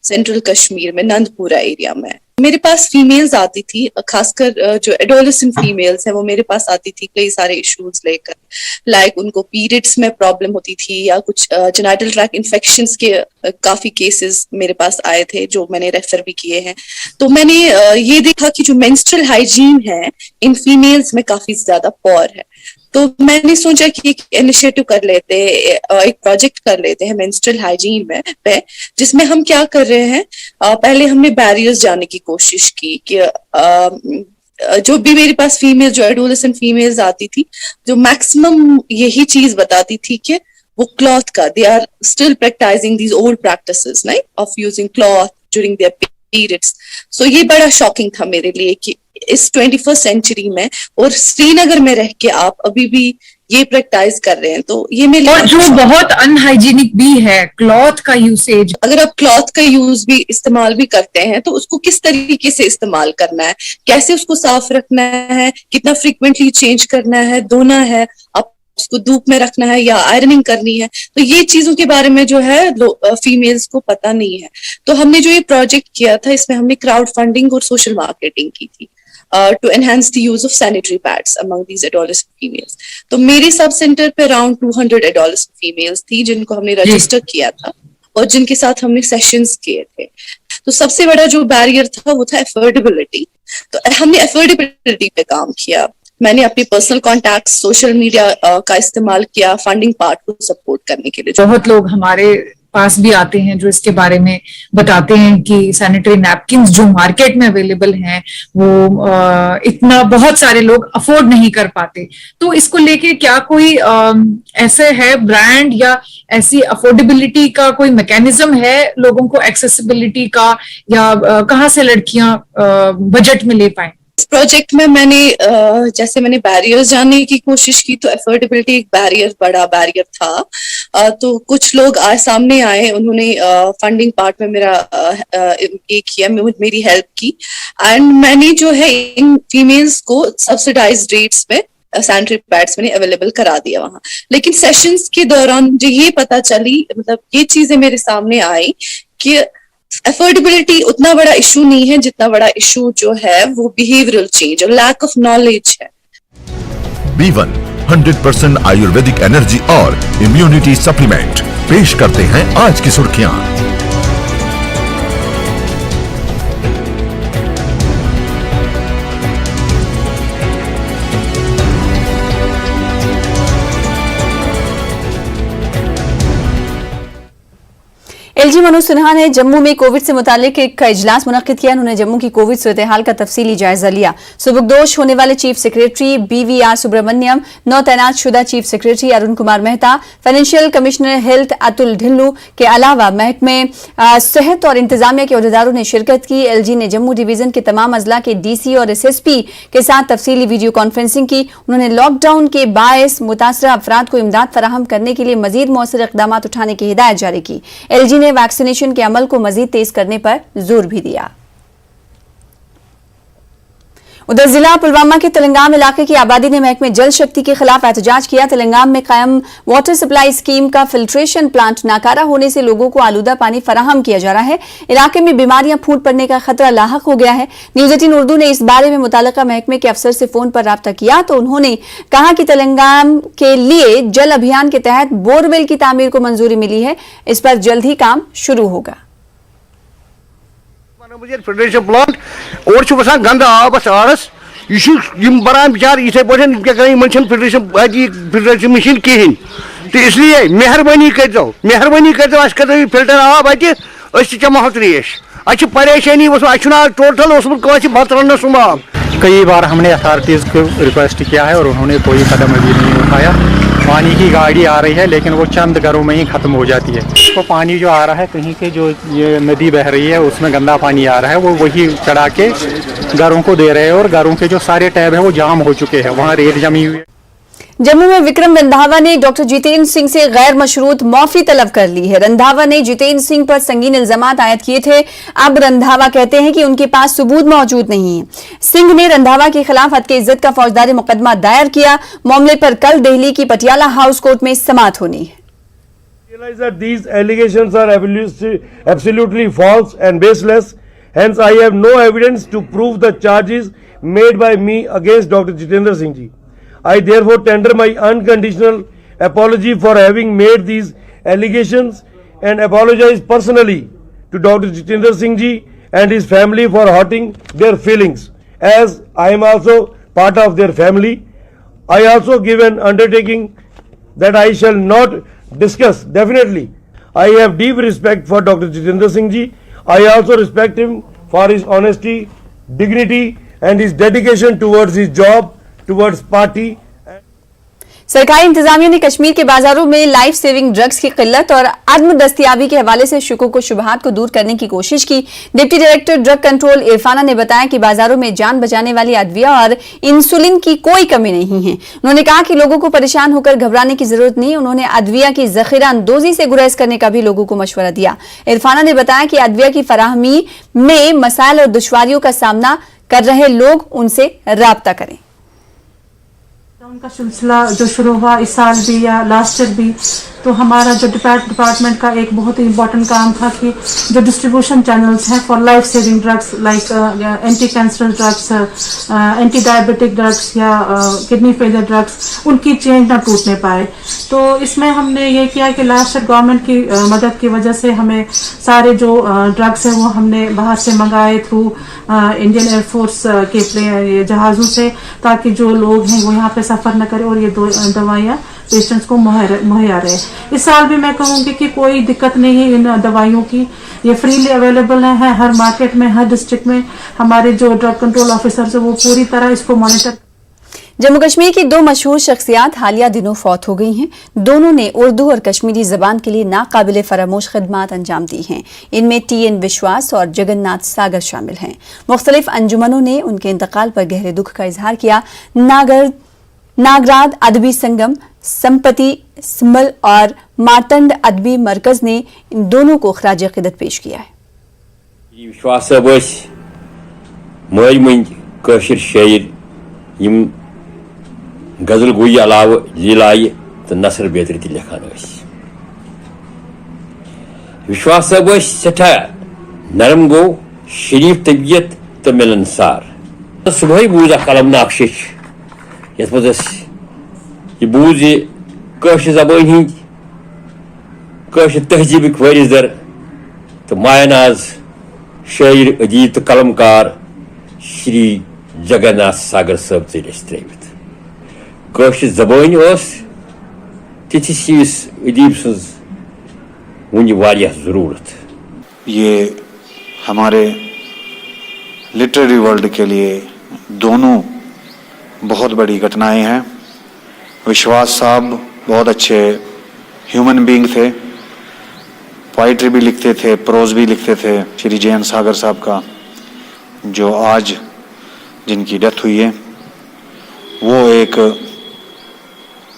सेंट्रल कश्मीर में, नंदपुरा एरिया में। मेरे पास फीमेल्स आती थी, खासकर जो एडोलेसेंट फीमेल्स है वो मेरे पास आती थी कई सारे इश्यूज लेकर, लाइक उनको पीरियड्स में प्रॉब्लम होती थी या कुछ जेनिटल ट्रैक्ट इन्फेक्शंस के काफी केसेस मेरे पास आए थे जो मैंने रेफर भी किए हैं। तो मैंने ये देखा कि जो मेंस्ट्रुअल हाइजीन है इन फीमेल्स में काफी ज्यादा पॉर है। तो मैंने सोचा कि एक इनिशिएटिव कर लेते, एक प्रोजेक्ट कर लेते हैं मेंस्ट्रुअल हाइजीन में पे, जिसमें हम क्या कर रहे हैं, पहले हमने बैरियर्स जानने की कोशिश की कि जो भी मेरे पास फीमेल, जो एडोलेसेंट फीमेल्स आती थी, जो मैक्सिमम यही चीज बताती थी कि वो क्लॉथ का, they are still practicing these old practices right of using cloth during their periods. So ये बड़ा शॉकिंग था मेरे लिए कि इस 21st सेंचुरी में और श्रीनगर में रह के आप अभी भी ये प्रैक्टिस कर रहे हैं, तो ये मेरे और जो बहुत अनहाइजीनिक भी है क्लॉथ का यूसेज। अगर आप क्लॉथ का यूज भी इस्तेमाल भी करते हैं तो उसको किस तरीके से इस्तेमाल करना है, कैसे उसको साफ रखना है, कितना फ्रीक्वेंटली चेंज करना है, धोना है, आप उसको धूप में रखना है या आयरनिंग करनी है, तो ये चीजों के बारे में जो है फीमेल्स को पता नहीं है। तो हमने जो ये प्रोजेक्ट किया था, इसमें हमने क्राउड फंडिंग और सोशल मार्केटिंग की थी to enhance the use of sanitary pads among these adolescent females. तो मेरे सब सेंटर पे अराउंड 200 adolescent females थी जिनको हमने रजिस्टर किया था और जिनके साथ हमने सेशंस किए थे। तो सबसे बड़ा जो बैरियर था वो था अफोर्डेबिलिटी। तो हमने अफोर्डेबिलिटी पे काम किया। मैंने अपने पर्सनल कॉन्टैक्ट, सोशल मीडिया का इस्तेमाल किया फंडिंग पार्ट को सपोर्ट करने के लिए। बहुत लोग हमारे पास भी आते हैं जो इसके बारे में बताते हैं कि सैनिटरी नैपकिन्स जो मार्केट में अवेलेबल हैं वो इतना बहुत सारे लोग अफोर्ड नहीं कर पाते। तो इसको लेके क्या कोई ऐसे है ब्रांड या ऐसी अफोर्डेबिलिटी का कोई मैकेनिज्म है लोगों को एक्सेसिबिलिटी का, या कहाँ से लड़कियां बजट में ले पाए? इस प्रोजेक्ट में जैसे मैंने बैरियर्स जानने की कोशिश की, तो अफोर्डेबिलिटी एक बड़ा बैरियर था। तो कुछ लोग सामने आए, उन्होंने फंडिंग पार्ट में मेरा ये किया, मेरी हेल्प की, एंड मैंने जो है इन फीमेल्स को सब्सिडाइज्ड रेट्स पे सैनिटरी पैड्स मैंने अवेलेबल करा दिया वहां। लेकिन सेशंस के दौरान जो ये पता चली, मतलब ये चीजें मेरे सामने आई कि अफोर्डेबिलिटी उतना बड़ा इशू नहीं है जितना बड़ा इशू जो है वो बिहेवियरल चेंज और लैक ऑफ नॉलेज है। B1 100% आयुर्वेदिक एनर्जी और इम्यूनिटी सप्लीमेंट पेश करते हैं आज की सुर्खियां। एलजी मनोज सिन्हा ने जम्मू में कोविड से मुतालिक एक इजलास मुनक्किद किया। उन्होंने जम्मू की कोविड सूरत हाल का तफसीली जायजा लिया। सुबकदोश होने वाले चीफ सेक्रेटरी BVR सुब्रमण्यम, नौ तैनात शुदा chief secretary Arun Kumar Mehta, financial commissioner health Atul Dhillu के अलावा महकमे सेहत और इंतजामिया के अहदेदारों ने शिरकत की। एलजी ने जम्मू डिवीजन के तमाम अजला के DC और SSP के साथ तफसीली वीडियो कॉन्फ्रेंसिंग की। उन्होंने लॉकडाउन के बायस मुतासरा अफराद को इमदाद फराहम करने के लिए मजीद मौसर इकदाम उठाने की हिदायत जारी की। एलजी ने वैक्सीनेशन के अमल को मजीद तेज करने पर जोर भी दिया। उधर जिला पुलवामा के तेलंगाम इलाके की आबादी ने महकमे जल शक्ति के खिलाफ एहतजाज किया। तेलंगाम में कायम वाटर सप्लाई स्कीम का फिल्ट्रेशन प्लांट नाकारा होने से लोगों को आलूदा पानी फराहम किया जा रहा है। इलाके में बीमारियां फूट पड़ने का खतरा लाहक हो गया है। न्यूज 18 उर्दू ने इस बारे में मुताल्लिका महकमे के अफसर से फोन पर राब्ता किया तो उन्होंने कहा कि तेलंगाम के लिए जल अभियान के तहत बोरवेल की तामीर को मंजूरी मिली है, इस पर जल्द ही काम शुरू होगा। फिल्ट्रेशन प्लांट और गंदा आबस आरस यह बरान बिचार इथे पे फिल्ट्रेशन मशीन कहें तो इसलिए मेहरबानी कर फिल्टर आब अत चमो त्रेश अच्छी परेशानी टोटल बत रन सुम आब। कई बार हमने अथॉरिटीज़ को रिक्वेस्ट किया है और उन्होंने कोई कदम अभी नहीं उठाया। पानी की गाड़ी आ रही है लेकिन वो चंद घरों में ही ख़त्म हो जाती है। तो पानी जो आ रहा है कहीं के जो ये नदी बह रही है उसमें गंदा पानी आ रहा है, वो वही चढ़ा के घरों को दे रहे हैं और घरों के जो सारे टैब हैं वो जाम हो चुके हैं, वहाँ रेत जमी हुई है। जम्मू में विक्रम रंधावा ने डॉक्टर जितेंद्र सिंह से गैर मशरूत माफी तलब कर ली है। रंधावा ने जितेंद्र सिंह पर संगीन इल्जामात आयद किए थे। अब रंधावा कहते हैं कि उनके पास सबूत मौजूद नहीं है। सिंह ने रंधावा के खिलाफ हद के इज्जत का फौजदारी मुकदमा दायर किया। मामले पर कल दिल्ली की पटियाला हाउस कोर्ट में समाअत होनी है। Realize that these allegations are absolutely false and baseless. Hence, I have no evidence to prove the charges made by me against Dr. Jitendra Singh ji. I therefore tender my unconditional apology for having made these allegations and apologize personally to Dr. Jitendra Singh ji and his family for hurting their feelings, as I am also part of their family. I also give an undertaking that I shall not discuss. Definitely, I have deep respect for Dr. Jitendra Singh ji. I also respect him for his honesty, dignity and his dedication towards his job, towards party. सरकारी इंतजामिया ने कश्मीर के बाजारों में life saving drugs की किल्लत और अदम दस्तियाबी के हवाले से शुकूक व शुबहात को दूर करने की कोशिश की। Deputy director drug control Irfana ने बताया कि बाजारों में जान बचाने वाली अदविया और इंसुलिन की कोई कमी नहीं है। उन्होंने कहा कि लोगों को परेशान होकर घबराने की जरूरत नहीं। उन्होंने अदविया की जखीरा अंदोजी से गुरेज करने का भी लोगों को मशवरा दिया। इरफाना ने बताया कि अदविया की फराहमी में मसाइल और दुश्वारियों का सामना कर रहे लोग उनसे राब्ता करें। उनका सिलसिला जो शुरू हुआ इस साल भी या लास्ट ईयर भी, तो हमारा जो डिपार्टमेंट का एक बहुत ही इम्पोर्टेंट काम था कि जो डिस्ट्रीब्यूशन चैनल्स हैं for life saving drugs like anti cancer drugs, anti diabetic drugs या किडनी फेलियर ड्रग्स, उनकी चेन ना टूटने पाए। तो इसमें हमने ये किया कि लास्ट ईयर गवर्नमेंट की मदद की वजह से हमें सारे जो ड्रग्स हैं वो हमने बाहर से मंगाए थ्रू इंडियन एयरफोर्स के जहाज़ों से, ताकि जो लोग हैं वो यहाँ पे सफ़र न करें और ये दवाइयाँ पेशेंट्स को मुहैया रहे। इस साल भी मैं कहूँगी कि कोई दिक्कत नहीं है इन दवाइयों की, ये फ्रीली अवेलेबल है हर मार्केट में, हर डिस्ट्रिक्ट में। हमारे जो ड्रग कंट्रोल ऑफिसर्स है वो पूरी तरह इसको मॉनिटर। जम्मू कश्मीर की दो मशहूर शख्सियात हालिया दिनों फौत हो गई हैं। दोनों ने उर्दू और कश्मीरी जबान के लिए नाकाबिले फरामोश खिदमात अंजाम दी हैं। इनमें TN विश्वास और जगन्नाथ सागर शामिल हैं। मुख्तलिफ अंजुमनों ने उनके इंतकाल पर गहरे दुख का इजहार किया। नागराद अदबी संगम, संपत्ति सिम्बल और मार्तंड अदबी मरकज ने इन दोनों को खराज अकीदत पेश किया है। विश्वास मज मंज कशिर शायर यम गजल गोई अलाव लीलाय तो नसर बेतर त लिखान। विश्वास सठा नरम गो, शरीफ तबीयत तो मिलनसार। सुबह बूज कलम नाकशिश ये बूज यह जबान हंद तहजीब वारिजर तो मायनाज शायर अदीब तो कलमकार श्री जगन्नाथ सागर साहब चलिस त्रित जबान तिथिस अदीब सज वन वारिया जरूरत। ये हमारे लिटरेरी वर्ल्ड के लिए दोनों बहुत बड़ी घटनाएं हैं। विश्वास साहब बहुत अच्छे ह्यूमन बीइंग थे, पोइट्री भी लिखते थे, प्रोज भी लिखते थे। श्री जयंत सागर साहब का जो आज जिनकी डेथ हुई है वो एक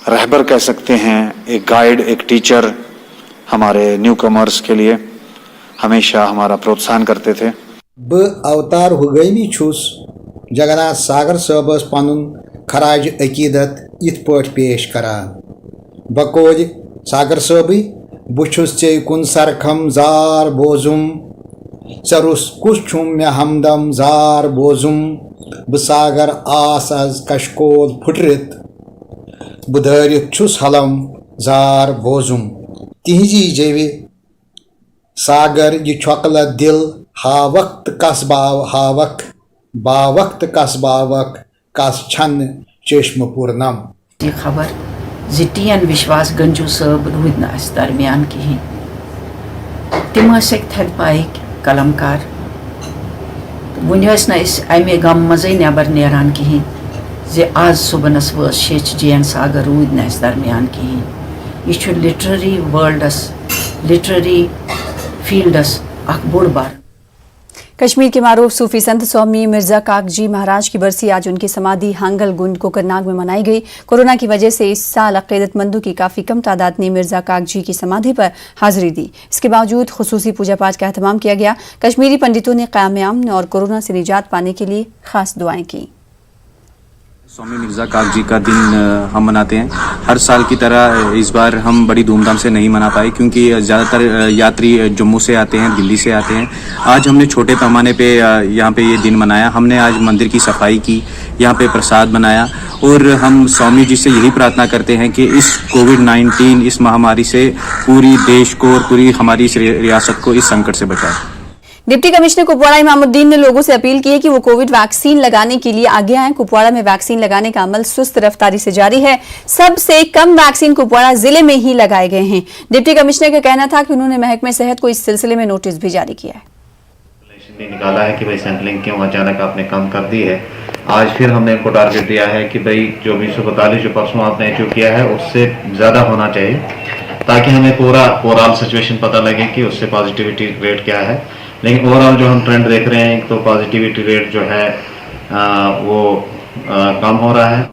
रहबर कह सकते हैं, एक गाइड, एक टीचर हमारे न्यू कमर्स के लिए। हमेशा हमारा प्रोत्साहन करते थे। ब अवतार हुगैमी छुस जगन्नाथ सागर साहबस पनुन खराज अकीदत इत पट पेश करान। बकोज सागर साहबी बुछुस चे कुन सरखम जार बोजुम चरुस कुछ छुम मे हमदम जार बोजुम बसागर आस अज कशकोल फुटरित बुधरित छुस हलम जार बोजुम तिहजी जेवी सागर ये छोकला दिल हा वक्त कस बावक बावक्त कस बावक कस छन चश्म पूर्णम। ये खबर जिटियन विश्वास गंजू सब रूद न दरमियान कहीं तिम थद पाइक कलमकार वन अमे गम मजे नबर नेरान कहीं जे आज सुबनस वह शेच जैन सागर रूद न दरमियान कहीं यह लिटरेरी वर्ल्डस लिटरेरी फील्डस अख बोड़ बार। कश्मीर के मारूफ सूफी संत स्वामी मिर्जा कागजी महाराज की बरसी आज उनकी समाधि हांगल गुंड कोकरनाग में मनाई गई। कोरोना की वजह से इस साल अक़ीदतमंदों की काफ़ी कम तादाद ने मिर्जा कागजी की समाधि पर हाजिरी दी। इसके बावजूद खुसूसी पूजा पाठ का एहतमाम किया गया। कश्मीरी पंडितों ने क़याम अमन और कोरोना से निजात पाने के लिए खास दुआएं की। स्वामी मिर्ज़ा कागजी का दिन हम मनाते हैं। हर साल की तरह इस बार हम बड़ी धूमधाम से नहीं मना पाए क्योंकि ज़्यादातर यात्री जम्मू से आते हैं, दिल्ली से आते हैं। आज हमने छोटे पैमाने पे यहाँ पे ये दिन मनाया। हमने आज मंदिर की सफाई की, यहाँ पे प्रसाद बनाया और हम स्वामी जी से यही प्रार्थना करते हैं कि इस कोविड-19 इस महामारी से पूरी देश को और पूरी हमारी इस रियासत को इस संकट से बचाए। डिप्टी कमिश्नर कुपवाड़ा इमामुद्दीन ने लोगों से अपील की है कि वो कोविड वैक्सीन लगाने के लिए आगे आएं। कुपवाड़ा में वैक्सीन लगाने का अमल सुस्त रफ्तारी से जारी है। सबसे कम वैक्सीन कुपवाड़ा जिले में ही लगाए गए हैं। डिप्टी कमिश्नर का कहना था कि उन्होंने महकमे सेहत को इस सिलसिले में नोटिस भी जारी किया है। निकाला है कि भाई सैंपलिंग क्यों अचानक आपने कम कर दी है। आज फिर हमने इनको टारगेट दिया है कि भाई जो 242 जो परसों आपने अचीव किया है उससे ज़्यादा होना चाहिए ताकि हमें पूरा ओवरऑल सिचुएशन पता लगे कि उससे पॉजिटिविटी रेट क्या है। लेकिन ओवरऑल जो हम ट्रेंड देख रहे हैं तो पॉजिटिविटी रेट जो है वो कम हो रहा है।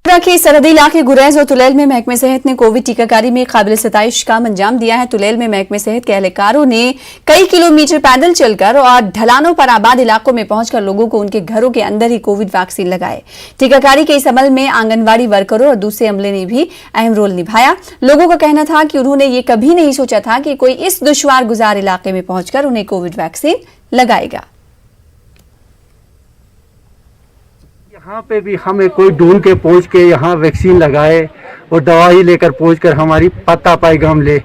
के सरहदी इलाके गुरैज और तुलैल में महकमे सेहत ने कोविड टीकाकारी में काबिल सताइश काम अंजाम दिया है। तुलैल में महकमे सेहत के एहलकारों ने कई किलोमीटर पैदल चलकर और ढलानों पर आबाद इलाकों में पहुंचकर लोगों को उनके घरों के अंदर ही कोविड वैक्सीन लगाए। टीकाकारी के इस अमल में आंगनबाड़ी वर्करों और दूसरे अमले ने भी अहम रोल निभाया। लोगों का कहना था कि उन्होंने ये कभी नहीं सोचा था कि कोई इस दुश्वार गुजार इलाके में पहुंचकर उन्हें कोविड वैक्सीन लगाएगा। यहाँ पे भी हमें कोई ढूंढ के पहुँच के यहाँ वैक्सीन लगाए और दवाई लेकर पहुँच कर हमारी पता पाई गम ले।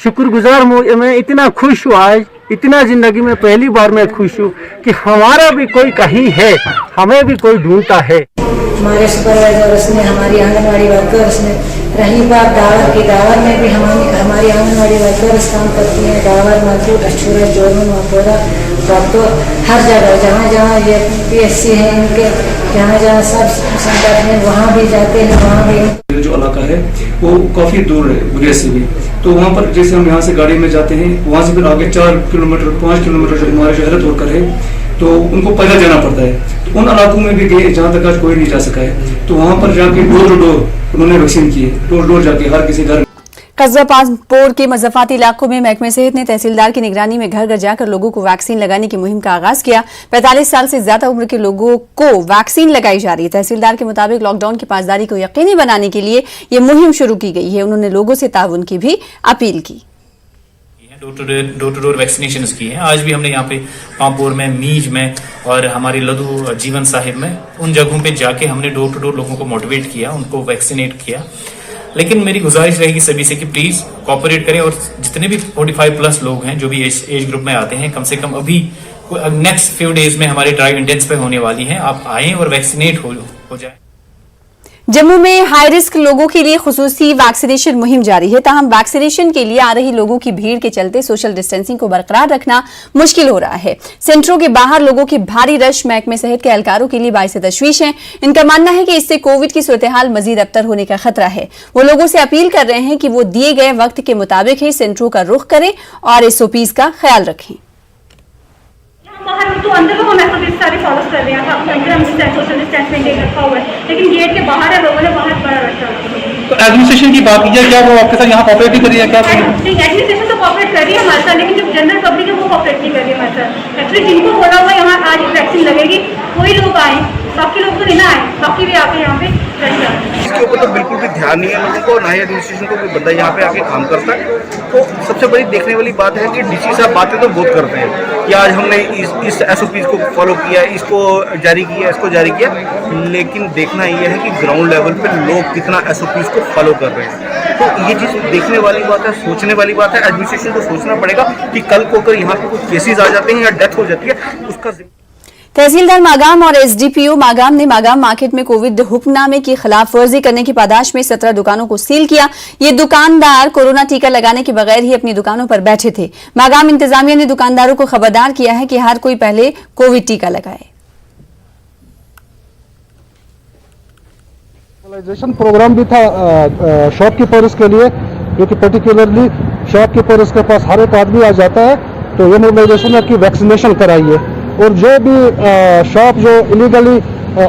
शुक्रगुजार मैं इतना खुश हूँ, आज इतना ज़िंदगी में पहली बार मैं खुश हूँ कि हमारा भी कोई कहीं है, हमें भी कोई ढूंढता है। हमारे सुपरवाइजर्स ने, हमारी आंगनबाड़ी वर्कर्स ने, रही बात दावर की, दावर में भी हमारी आंगनबाड़ी वर्कर्स काम करती हैं। दावर, मजदूर, अछूरा, जोरन, मपोरा, डॉक्टर, हर जगह जहाँ जहाँ ये PSC है इनके, जहाँ जहाँ सब सेंटर हैं वहाँ भी जाते हैं। वहाँ भी जो इलाका है वो काफ़ी दूर है गुरेज से भी, तो वहाँ पर जैसे हम यहाँ से गाड़ी में जाते हैं वहाँ से फिर आगे 4 किलोमीटर 5 किलोमीटर जो हमारे शहर तोड़कर है तो उनको पैदल जाना पड़ता है। तो उन इलाकों में भी गए जहाँ तक आज कोई नहीं जा सका है, तो वहाँ पर जाके डोर टू डोर उन्होंने वैक्सीन किए, डोर डोर जाके हर किसी घर। कस्बा पासपोर के मज़फ़ाती इलाकों में महकमे सेहत ने तहसीलदार की निगरानी में घर घर जाकर लोगों को वैक्सीन लगाने की मुहिम का आगाज किया। 45 साल से ज्यादा उम्र के लोगों को वैक्सीन लगाई जा रही है। तहसीलदार के मुताबिक लॉकडाउन की पासदारी को यकीनी बनाने के लिए ये मुहिम शुरू की गई है। उन्होंने लोगों से ताउन की भी अपील की। डोर टू डोर वैक्सीनेशन की है। आज भी हमने यहाँ पे पामपोर में, मीज में और हमारी लदू जीवन साहिब में उन जगहों पे जाके हमने डोर टू डोर लोगों को मोटिवेट किया, उनको वैक्सीनेट किया। लेकिन मेरी गुजारिश रहेगी सभी से कि प्लीज कोऑपरेट करें और जितने भी 45 प्लस लोग हैं जो भी एज ग्रुप में आते हैं, कम से कम अभी नेक्स्ट फ्यू डेज में हमारी ड्राइव इंटेंसिफाई होने वाली है, आप आएं और वैक्सीनेट हो जाए। जम्मू में हाई रिस्क लोगों के लिए खुसूसी वैक्सीनेशन मुहिम जारी है। ताहम वैक्सीनेशन के लिए आ रही लोगों की भीड़ के चलते सोशल डिस्टेंसिंग को बरकरार रखना मुश्किल हो रहा है। सेंटरों के बाहर लोगों की भारी रश महकमे सेहत के एहलकारों के लिए बाइस तशवीश है। इनका मानना है कि इससे कोविड की सूरत हाल मजीद अबतर होने का खतरा है। वो लोगों से अपील कर रहे हैं कि वो दिए गए वक्त के मुताबिक ही सेंटरों का रुख करें और SOPs का ख्याल रखें। बाहर तो अंदर तो हम SOPs सारे फॉलो कर रहे हैं, अंदर हम सोशल डिस्टेंस मेंटेन रखा हुआ है, लेकिन गेट के बाहर है लोगों ने बाहर बड़ा रखा है। एडमिनिस्ट्रेशन की बात की जाए, क्या वो आपके साथ यहाँ कॉपरेट नहीं कर रही है? क्या एडमिनिस्ट्रेशन तो कॉपरेट कर रही है हमारे साथ, लेकिन जो जनरल पब्लिक है वो कॉपरेट नहीं कर रही है हमारे साथ। एक्चुअली जिनको बोला हुआ यहाँ आज वैक्सीन लगेगी वही लोग आए, बाकी लोग तो नहीं ना आए, बाकी भी आके यहाँ पे रह जाते। इसके ऊपर तो बिल्कुल भी ध्यान नहीं है लोगों को, ना ही एडमिनिस्ट्रेशन को कोई बंदा यहाँ पे आके काम करता है। तो सबसे बड़ी देखने वाली बात है कि डीसी साहब बातें तो बहुत करते हैं कि आज हमने इस SOPs को फॉलो किया, इसको जारी किया, इसको जारी किया, लेकिन देखना ये है कि ग्राउंड लेवल पे लोग कितना SOPs को फॉलो कर रहे हैं। तो ये चीज़ देखने वाली बात है, सोचने वाली बात है। एडमिनिस्ट्रेशन को सोचना पड़ेगा कि कल को अगर यहाँ पे कुछ केसेस आ जाते हैं या डेथ हो जाती है, उसका तहसीलदार मागाम और SDPO मागाम ने मागाम मार्केट में कोविड हुक्मनामे की खिलाफवर्जी करने की पादाश में 17 दुकानों को सील किया। ये दुकानदार कोरोना टीका लगाने के बगैर ही अपनी दुकानों पर बैठे थे। मागाम इंतजामिया ने दुकानदारों को खबरदार किया है कि हर कोई पहले कोविड टीका लगाए। प्रोग्राम भी था शॉपकीपर्स के लिए, जो कि पर्टिकुलरली शॉपकीपर्स के पास हर एक आदमी आ जाता है, तो ये मोबिलाइजेशन है कि वैक्सीनेशन कराइए। और जो भी शॉप जो इलीगली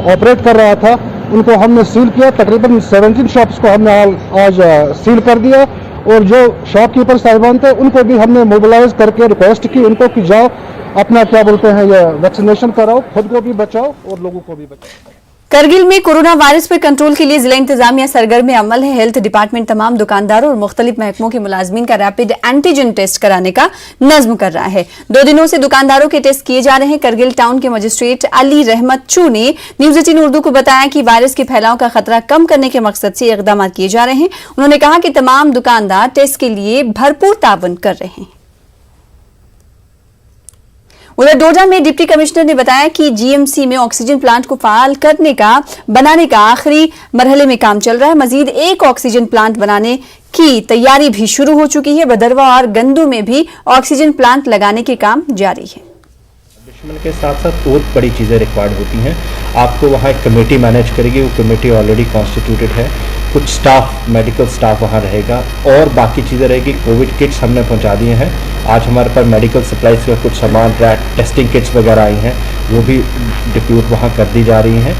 ऑपरेट कर रहा था उनको हमने सील किया। तकरीबन 17 शॉप्स को हमने आज सील कर दिया, और जो शॉपकीपर साहिबान थे उनको भी हमने मोबिलाइज करके रिक्वेस्ट की इनको कि जाओ अपना क्या बोलते हैं ये वैक्सीनेशन कराओ, खुद को भी बचाओ और लोगों को भी बचाओ। करगिल में कोरोना वायरस पर कंट्रोल के लिए जिला इंतजामिया सरगर्म अमल है। हेल्थ डिपार्टमेंट तमाम दुकानदारों और मुख्तलिफ महकमों के मुलाजमीन का रैपिड एंटीजन टेस्ट कराने का नज्म कर रहा है। 2 दिनों से दुकानदारों के टेस्ट किए जा रहे हैं। करगिल टाउन के मजिस्ट्रेट अली रहमत चू ने न्यूज 18 उर्दू को बताया कि वायरस के फैलाव का खतरा कम करने के मकसद से इकदाम किए जा रहे हैं। उन्होंने कहा कि तमाम दुकानदार टेस्ट के लिए भरपूर ताउन कर रहे हैं। उधर डोडा में डिप्टी कमिश्नर ने बताया कि GMC में ऑक्सीजन प्लांट को फाल बनाने का आखिरी मरहले में काम चल रहा है। मजीद एक ऑक्सीजन प्लांट बनाने की तैयारी भी शुरू हो चुकी है। बदरवा और गंदू में भी ऑक्सीजन प्लांट लगाने के काम जारी है। दुश्मन के साथ साथ बहुत बड़ी चीज़ें रिक्वायर्ड होती हैं। आपको वहाँ एक कमेटी मैनेज करेगी, वो कमेटी ऑलरेडी कॉन्स्टिट्यूटेड है। कुछ स्टाफ, मेडिकल स्टाफ वहाँ रहेगा और बाकी चीज़ें रहेगी। कोविड किट्स हमने पहुँचा दिए हैं। आज हमारे पास मेडिकल सप्लाईज का कुछ सामान, टेस्टिंग किट्स वगैरह आई हैं, वो भी डिप्यूट वहाँ कर दी जा रही हैं।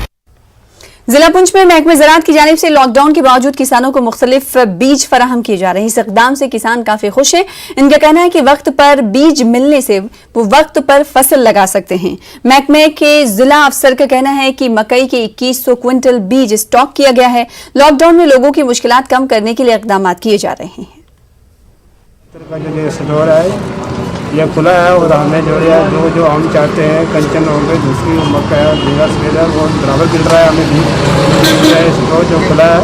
जिला पुंछ में महकमे ज़राअत की जानिब से लॉकडाउन के बावजूद किसानों को मुख्तलिफ बीज फराहम किए जा रहे हैं। इस इक़दाम से किसान काफी खुश हैं। इनका कहना है कि वक्त पर बीज मिलने से वो वक्त पर फसल लगा सकते हैं। महकमे के जिला अफसर का कहना है कि मकई के 2100 क्विंटल बीज स्टॉक किया गया है। लॉकडाउन में लोगों की मुश्किलात कम करने के लिए इक़दाम किए जा रहे हैं। यह खुला है और हमें जो हम चाहते हैं कंचन हो गए, दूसरी मक्का है, झींगा सफेदा, वो बराबर मिल रहा है हमें भी। जो खुला है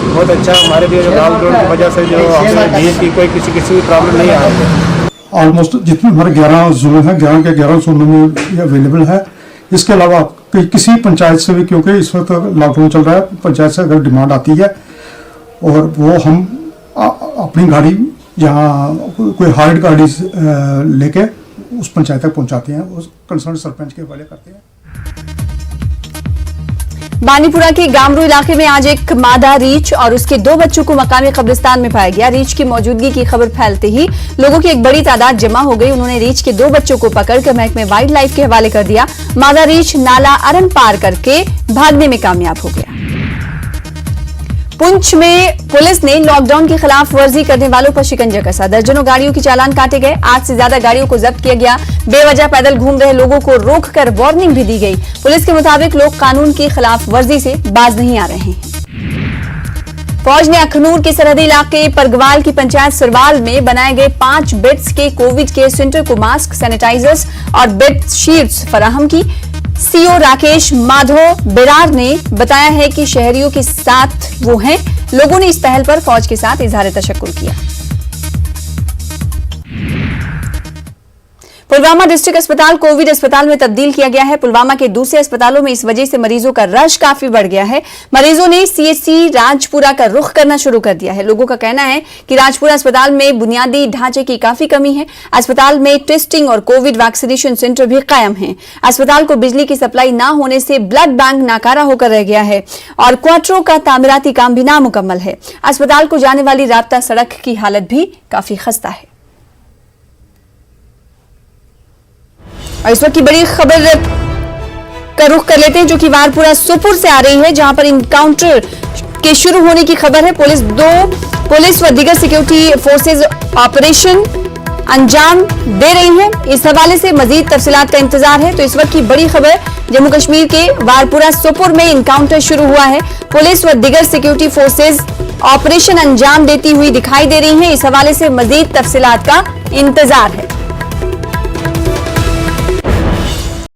बहुत अच्छा हमारे लिए, लॉकडाउन की वजह से जो हमें बीज की कोई किसी की प्रॉब्लम नहीं आ रही है। ऑलमोस्ट जितने हमारे 11 जोन हैं, 11 के 11 जोनों में ये अवेलेबल है। इसके अलावा किसी पंचायत से भी, क्योंकि इस वक्त लॉकडाउन चल रहा है, पंचायत से अगर डिमांड आती है और वो हम अपनी गाड़ी जहाँ कोई हार्ड गाड़ी लेके उस पंचायत तक पहुँचाते हैं, उस कंसर्न सरपंच के हवाले करते हैं। बानीपुरा के गामरू इलाके में आज एक मादा रीछ और उसके 2 बच्चों को मकामी कब्रिस्तान में पाया गया। रीछ की मौजूदगी की खबर फैलते ही लोगों की एक बड़ी तादाद जमा हो गई। उन्होंने रीछ के 2 बच्चों को पकड़कर महकमे वाइल्ड लाइफ के हवाले कर दिया। मादा रीछ नाला अरन पार करके भागने में कामयाब हो गया। पुंछ में पुलिस ने लॉकडाउन की खिलाफ वर्जी करने वालों पर शिकंजा कसा। दर्जनों गाड़ियों की चालान काटे गए। 8 से ज्यादा गाड़ियों को जब्त किया गया। बेवजह पैदल घूम रहे लोगों को रोककर वार्निंग भी दी गई। पुलिस के मुताबिक लोग कानून की खिलाफ वर्जी से बाज नहीं आ रहे हैं। फौज ने अखनूर के सरहदी इलाके परगवाल की पंचायत सरवाल में बनाए गए 5 बेड्स के कोविड केयर सेंटर को मास्क, सैनिटाइजर्स और बेड शीट्स फराहम की। सीओ राकेश माधव बेरार ने बताया है कि शहरियों के साथ वो हैं। लोगों ने इस पहल पर फौज के साथ इजहार तशक्कुर किया। पुलवामा डिस्ट्रिक्ट अस्पताल कोविड अस्पताल में तब्दील किया गया है। पुलवामा के दूसरे अस्पतालों में इस वजह से मरीजों का रश काफी बढ़ गया है। मरीजों ने CHC राजपुरा का रुख करना शुरू कर दिया है। लोगों का कहना है कि राजपुरा अस्पताल में बुनियादी ढांचे की काफी कमी है। अस्पताल में टेस्टिंग और कोविड वैक्सीनेशन सेंटर भी कायम है। अस्पताल को बिजली की सप्लाई न होने से ब्लड बैंक नाकारा होकर रह गया है और क्वार्टरों का तामीराती काम भी नामुकम्मल है। अस्पताल को जाने वाली राब्ता सड़क की हालत भी काफी खस्ता है। और इस वक्त की बड़ी खबर का रुख कर लेते हैं जो कि वारपुरा सुपुर से आ रही है, जहां पर इनकाउंटर के शुरू होने की खबर है। पुलिस व दीगर सिक्योरिटी फोर्सेज ऑपरेशन अंजाम दे रही हैं। इस हवाले से मजीद तफसीलात का इंतजार है। तो इस वक्त की बड़ी खबर, जम्मू कश्मीर के वारपुरा सोपुर में इनकाउंटर शुरू हुआ है। पुलिस व दीगर सिक्योरिटी फोर्सेज ऑपरेशन अंजाम देती हुई दिखाई दे रही हैं। इस हवाले से मजीद तफसीलात का इंतजार है।